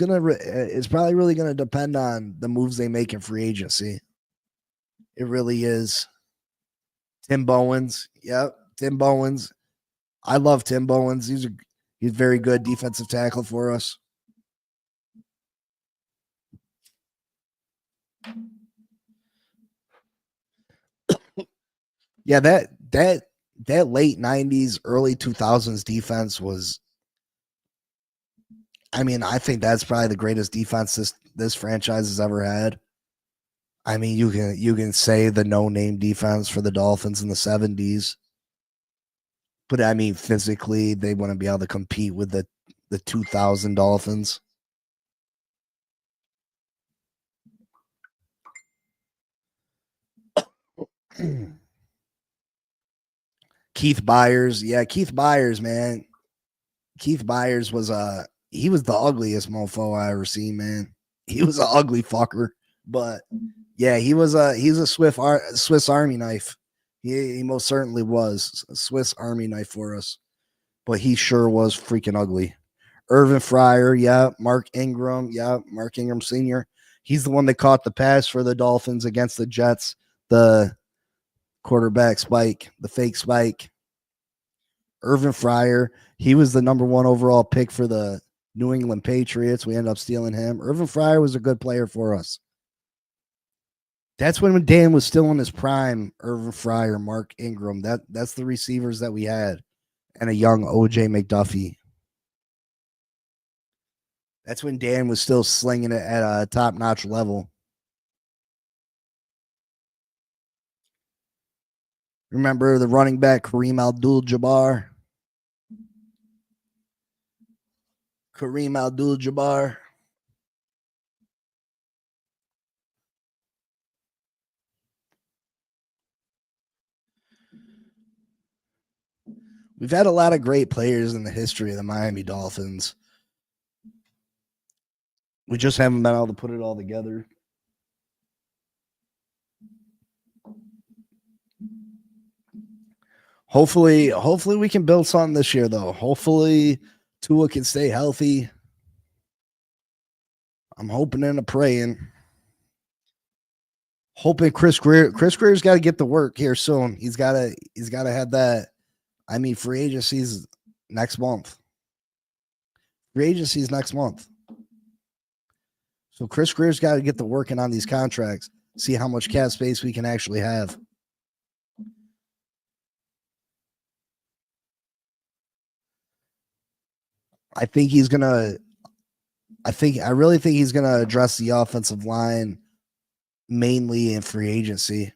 probably really gonna depend on the moves they make in free agency. It really is. Tim Bowens, yep, Tim Bowens. I love Tim Bowens. He's very good defensive tackle for us. Yeah, that late 90s, early 2000s defense was, I mean, I think that's probably the greatest defense this franchise has ever had. I mean, you can say the no-name defense for the Dolphins in the 70s. But I mean, physically, they wouldn't be able to compete with the 2000 Dolphins. Keith Byers. Yeah, Keith Byers, man. Keith Byers was he was the ugliest mofo I ever seen, man. He was an ugly fucker. But yeah, he's a Swiss Army knife. He most certainly was a Swiss Army knife for us. But he sure was freaking ugly. Irvin Fryer, yeah. Mark Ingram, yeah. Mark Ingram Sr. He's the one that caught the pass for the Dolphins against the Jets. The quarterback spike, the fake spike. Irvin Fryer, he was the number 1 overall pick for the New England Patriots. We ended up stealing him. Irvin Fryer was a good player for us. That's when Dan was still in his prime. Irvin Fryer, Mark Ingram. That's the receivers that we had, and a young OJ McDuffie. That's when Dan was still slinging it at a top-notch level. Remember the running back Kareem Abdul-Jabbar? Kareem Abdul-Jabbar. We've had a lot of great players in the history of the Miami Dolphins. We just haven't been able to put it all together. Hopefully we can build something this year, though. Hopefully Tua can stay healthy. I'm hoping and praying. Hoping Chris Greer's got to get to work here soon. He's got to have that. I mean, free agency's next month. Free agency's next month. So Chris Greer's got to get to working on these contracts. See how much cap space we can actually have. I really think he's gonna address the offensive line mainly in free agency.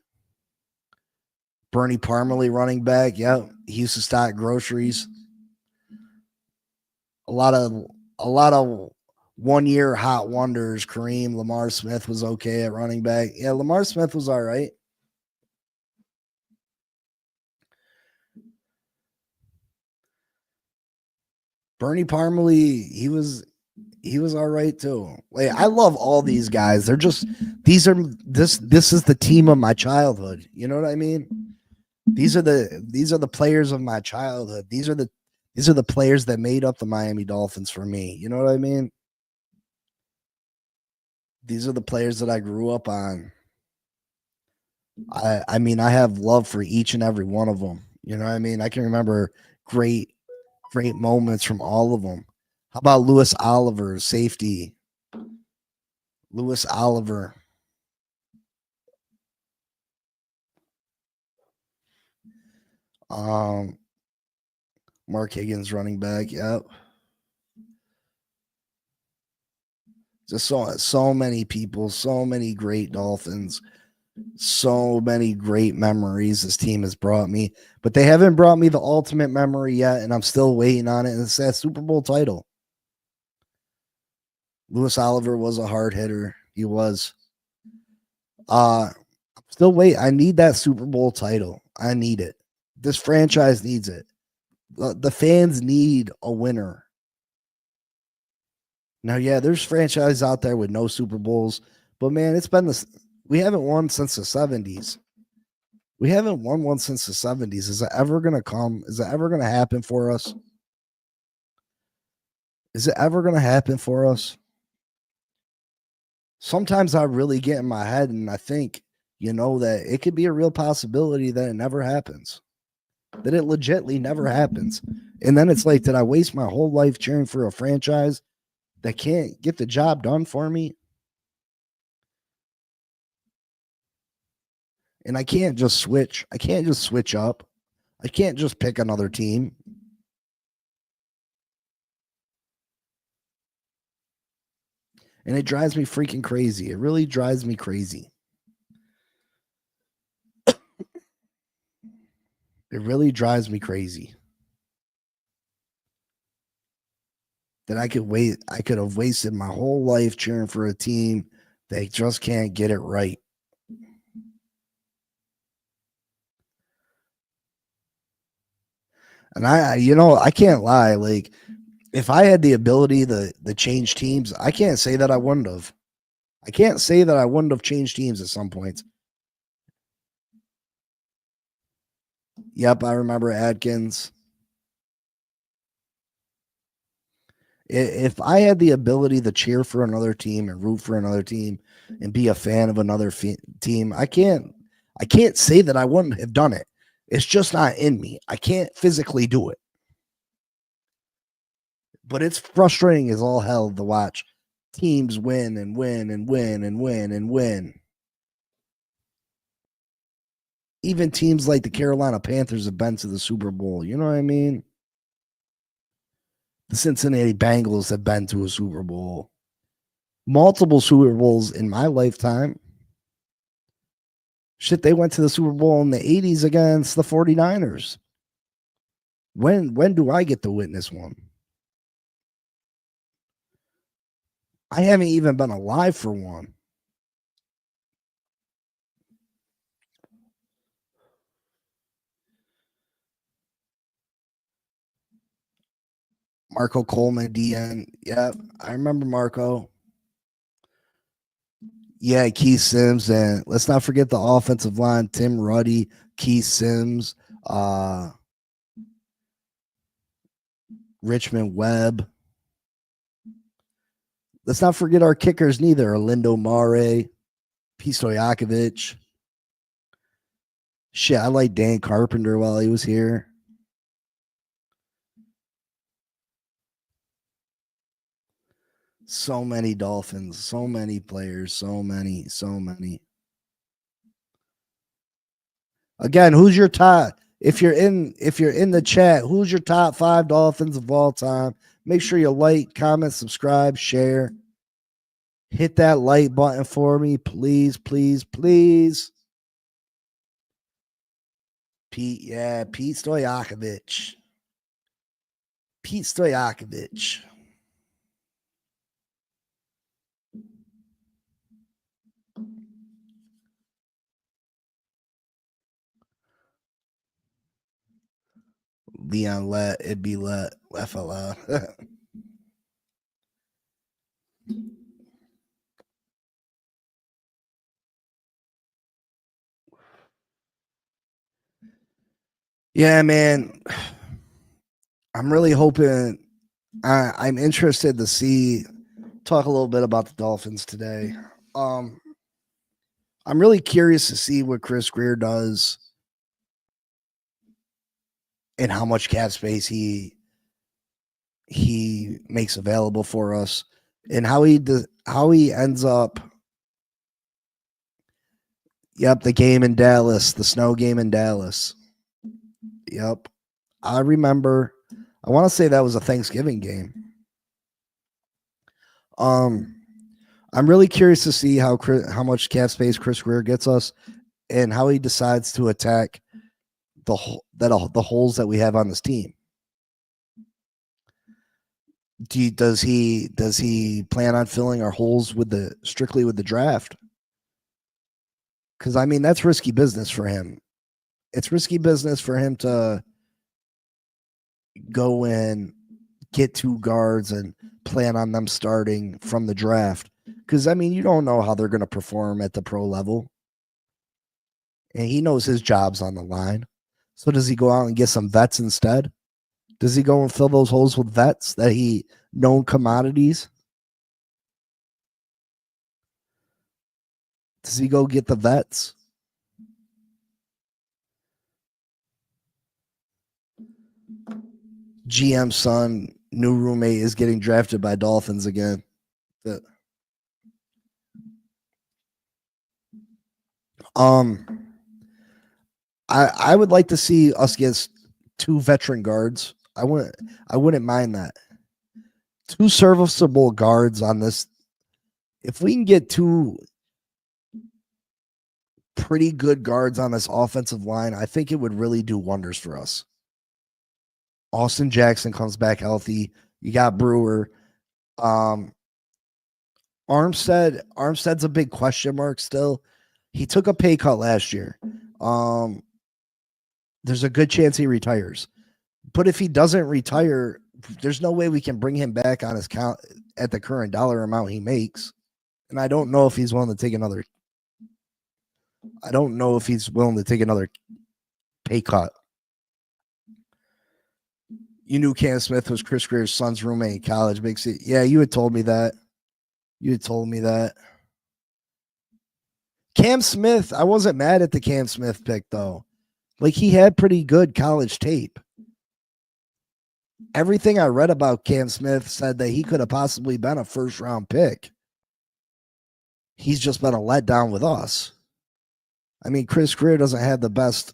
Bernie Parmalee, running back. Yep. He used to stock groceries. A lot of 1 year hot wonders. Kareem, Lamar Smith was okay at running back. Yeah, Lamar Smith was all right. Bernie Parmalee, he was all right too. Like, I love all these guys. They're just this is the team of my childhood. You know what I mean? These are the players of my childhood. These are the players that made up the Miami Dolphins for me. You know what I mean? These are the players that I grew up on. I mean, I have love for each and every one of them. You know what I mean? I can remember great moments from all of them. How about Louis Oliver, safety? Louis Oliver. Mark Higgins, running back. Yep. Just so many people, so many great Dolphins, so many great memories this team has brought me. But they haven't brought me the ultimate memory yet, and I'm still waiting on it. And it's that Super Bowl title. Louis Oliver was a hard hitter. He was. Still wait. I need that Super Bowl title. I need it. This franchise needs it. The fans need a winner. Now, yeah, there's franchises out there with no Super Bowls, but man, it's been this. We haven't won since the 70s. We haven't won one since the 70s. Is it ever going to come? Is it ever going to happen for us? Is it ever going to happen for us? Sometimes I really get in my head and I think, that it could be a real possibility that it never happens, that it legitimately never happens. And then it's like, did I waste my whole life cheering for a franchise that can't get the job done for me? And I can't just switch. I can't just switch up. I can't just pick another team. And it drives me freaking crazy. It really drives me crazy. It really drives me crazy that I could have wasted my whole life cheering for a team that just can't get it right. And I can't lie. Like, if I had the ability to change teams, I can't say that I wouldn't have. I can't say that I wouldn't have changed teams at some points. Yep, I remember Adkins. If I had the ability to cheer for another team and root for another team and be a fan of another team, I can't say that I wouldn't have done it. It's just not in me. I can't physically do it. But it's frustrating as all hell to watch teams win and win and win and win and win. Even teams like the Carolina Panthers have been to the Super Bowl. You know what I mean? The Cincinnati Bengals have been to a Super Bowl. Multiple Super Bowls in my lifetime. Shit, they went to the Super Bowl in the 80s against the 49ers. When do I get to witness one? I haven't even been alive for one. Marco Coleman, DN. Yep, I remember Marco. Yeah, Keith Sims, and let's not forget the offensive line: Tim Ruddy, Keith Sims, Richmond Webb. Let's not forget our kickers neither: Orlando Mare, Pete Stojakovic. Shit, I like Dan Carpenter while he was here. So many Dolphins, so many players, so many. Again, who's your top? If you're in the chat, who's your top 5 Dolphins of all time? Make sure you like, comment, subscribe, share. Hit that like button for me, please. Pete Stojakovic. Leon let it be let FLL. Yeah, man. I'm really hoping. I'm interested to talk a little bit about the Dolphins today. I'm really curious to see what Chris Greer does and how much cap space he makes available for us, and how he ends up. Yep, the game in Dallas, the snow game in Dallas. Yep, I remember. I want to say that was a Thanksgiving game. I'm really curious to see how much cap space Chris Greer gets us, and how he decides to attack the holes that we have on this team. Does he plan on filling our holes strictly with the draft? Because I mean, that's risky business for him. It's risky business for him to go in, get 2 guards, and plan on them starting from the draft. Because I mean, you don't know how they're going to perform at the pro level, and he knows his job's on the line. So does he go out and get some vets instead? Does he go and fill those holes with vets that known commodities? Does he go get the vets? GM son, new roommate, is getting drafted by Dolphins again. I would like to see us get 2 veteran guards. I wouldn't mind that. 2 serviceable guards on this. If we can get 2 pretty good guards on this offensive line, I think it would really do wonders for us. Austin Jackson comes back healthy. You got Brewer. Armstead's a big question mark still. He took a pay cut last year. There's a good chance he retires. But if he doesn't retire, there's no way we can bring him back on his count at the current dollar amount he makes. And I don't know if he's willing to take another. I don't know if he's willing to take another pay cut. You knew Cam Smith was Chris Greer's son's roommate in college. Yeah, you had told me that. Cam Smith, I wasn't mad at the Cam Smith pick, though. Like, he had pretty good college tape. Everything I read about Cam Smith said that he could have possibly been a first-round pick. He's just been a letdown with us. I mean, Chris Greer doesn't have the best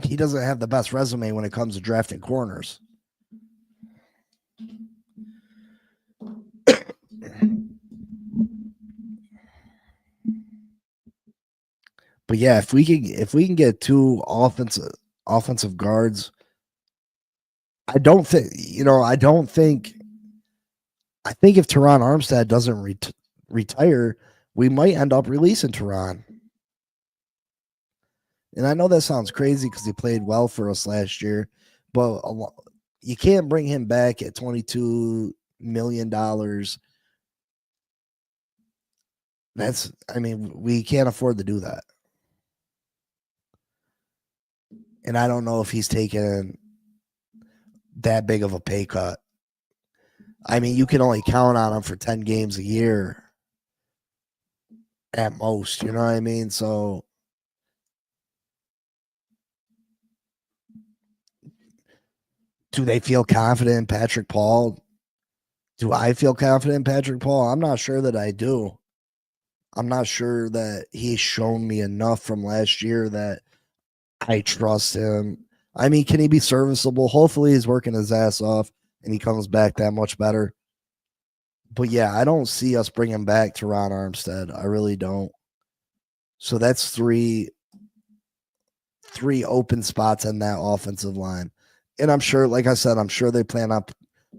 he doesn't have the best resume when it comes to drafting corners. But yeah, if we can get two offensive guards, I don't think I think if Teron Armstead doesn't retire, we might end up releasing Teron. And I know that sounds crazy because he played well for us last year, but you can't bring him back at $22 million. We can't afford to do that. And I don't know if he's taken that big of a pay cut. I mean, you can only count on him for 10 games a year at most, you know what I mean? So do they feel confident in Patrick Paul? Do I feel confident in Patrick Paul? I'm not sure that I do. I'm not sure that he's shown me enough from last year that I trust him. I mean, can he be serviceable? Hopefully he's working his ass off and he comes back that much better. But yeah, I don't see us bringing back Teron Armstead. I really don't. So that's three open spots in that offensive line. And I'm sure, like I said, I'm sure they plan on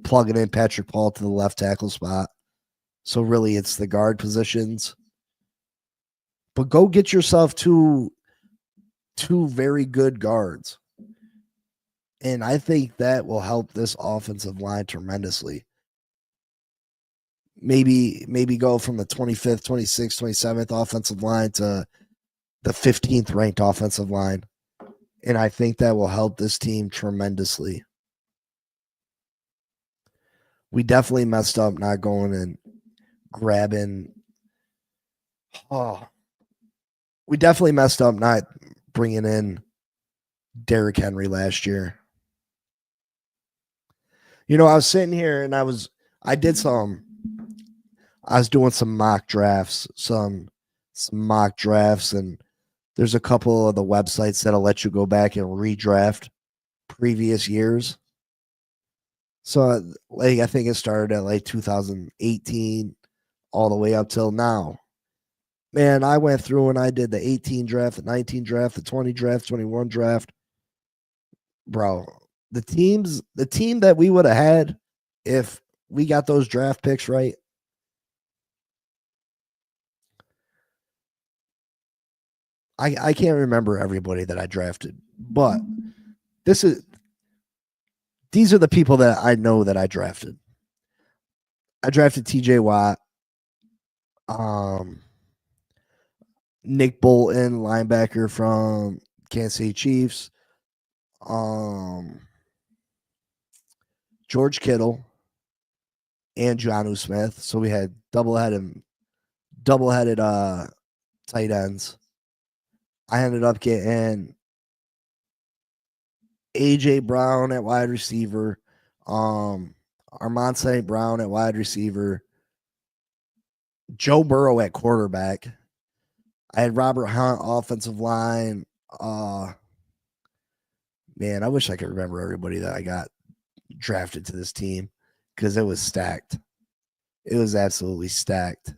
plugging in Patrick Paul to the left tackle spot. So really it's the guard positions. But go get yourself two very good guards. And I think that will help this offensive line tremendously. Maybe go from the 25th, 26th, 27th offensive line to the 15th ranked offensive line. And I think that will help this team tremendously. We definitely messed up not going and grabbing. We definitely messed up not bringing in Derrick Henry last year. I was sitting here and I was doing some mock drafts, and there's a couple of the websites that'll let you go back and redraft previous years. So I think it started at 2018 all the way up till now. Man, I went through and I did the 18 draft, the 19 draft, the 20 draft, 21 draft. Bro, the team that we would have had if we got those draft picks right. I can't remember everybody that I drafted, but these are the people that I know that I drafted. I drafted TJ Watt, Nick Bolton, linebacker from Kansas City Chiefs, George Kittle, and Jonnu Smith. So we had double-headed tight ends. I ended up getting AJ Brown at wide receiver, Armand St. Brown at wide receiver, Joe Burrow at quarterback. I had Robert Hunt offensive line. Man, I wish I could remember everybody that I got drafted to this team because it was stacked. It was absolutely stacked.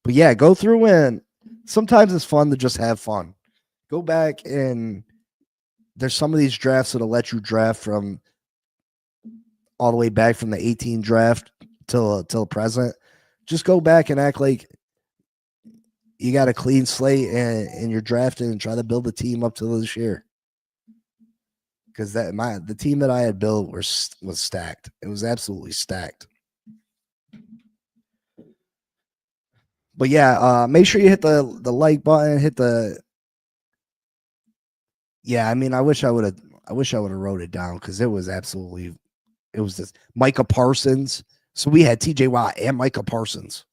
But yeah, go through and sometimes it's fun to just have fun. Go back and there's some of these drafts that'll let you draft from all the way back from the 18 draft till present. Just go back and act like you got a clean slate and you're drafting and try to build the team up to this year. Because the team that I had built was stacked. It was absolutely stacked. But yeah, make sure you hit the like button, Yeah, I mean, I wish I would have wrote it down because it was this Micah Parsons. So we had TJ Watt and Micah Parsons.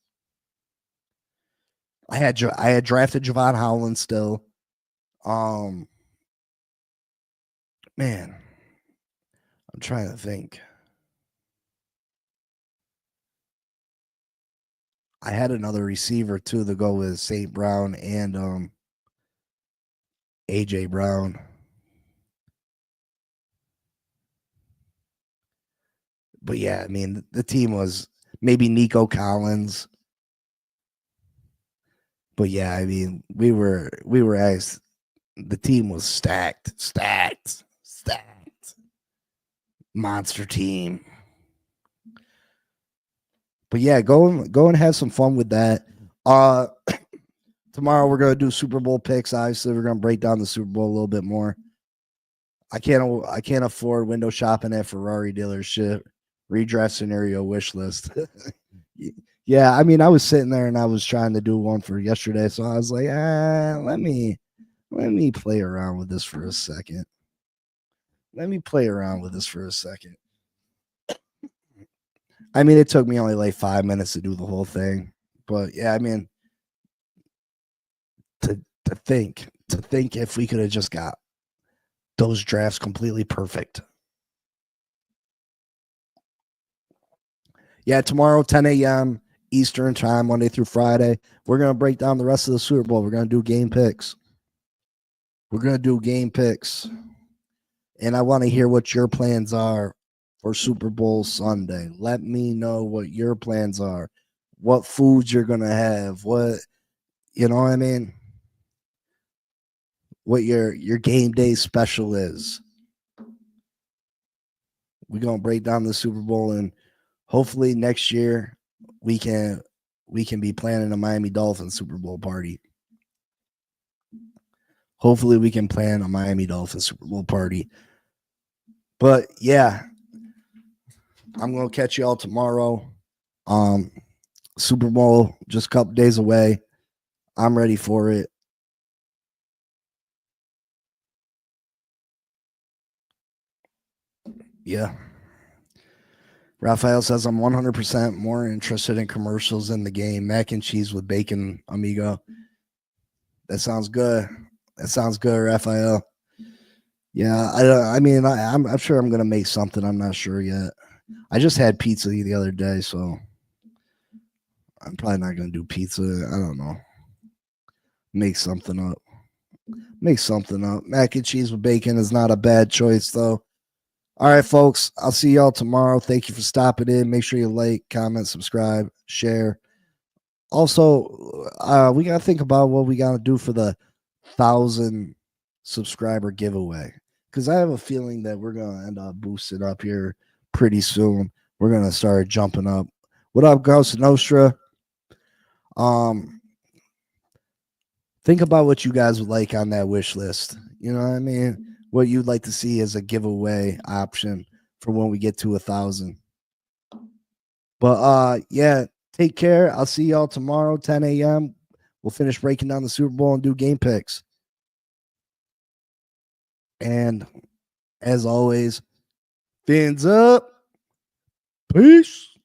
I had drafted Javon Howland still. Man, I'm trying to think. I had another receiver too to go with St. Brown and AJ Brown. But yeah, I mean, the team was maybe Nico Collins. But yeah, I mean, we were as the team was stacked. Monster team. But yeah, go and have some fun with that. Tomorrow we're gonna do Super Bowl picks. Obviously, we're gonna break down the Super Bowl a little bit more. I can't afford window shopping at Ferrari dealership. Redraft scenario wish list. Yeah, I mean, I was sitting there and I was trying to do one for yesterday, so I was like, let me play around with this for a second. Let me play around with this for a second. I mean, it took me only like 5 minutes to do the whole thing, but yeah, I mean, to think if we could have just got those drafts completely perfect. Yeah, tomorrow 10 a.m. Eastern time, Monday through Friday, we're gonna break down the rest of the Super Bowl. We're gonna do game picks. And I want to hear what your plans are for Super Bowl Sunday. Let me know what your plans are, what foods you're gonna have, what you know what I mean, what your game day special is. We're gonna break down the Super Bowl, and hopefully next year we can be planning a Miami Dolphins Super Bowl party. Hopefully we can plan a Miami Dolphins Super Bowl party. But yeah, I'm gonna catch you all tomorrow. Super Bowl just a couple days away. I'm ready for it. Yeah. Raphael says I'm 100% more interested in commercials than the game. Mac and cheese with bacon, amigo. That sounds good. Raphael. Yeah, I mean, I'm sure I'm gonna make something. I'm not sure yet. I just had pizza the other day, so I'm probably not gonna do pizza. I don't know. Make something up. Mac and cheese with bacon is not a bad choice, though. All right, folks. I'll see y'all tomorrow. Thank you for stopping in. Make sure you like, comment, subscribe, share. Also, we gotta think about what we gotta do for the 1,000 subscriber giveaway, because I have a feeling that we're gonna end up boosted up here pretty soon. We're gonna start jumping up. What up, Ghost Nostra? Think about what you guys would like on that wish list. You know what I mean? What you'd like to see as a giveaway option for when we get to 1,000. But yeah, take care. I'll see y'all tomorrow, 10 a.m. We'll finish breaking down the Super Bowl and do game picks. And as always, fins up. Peace.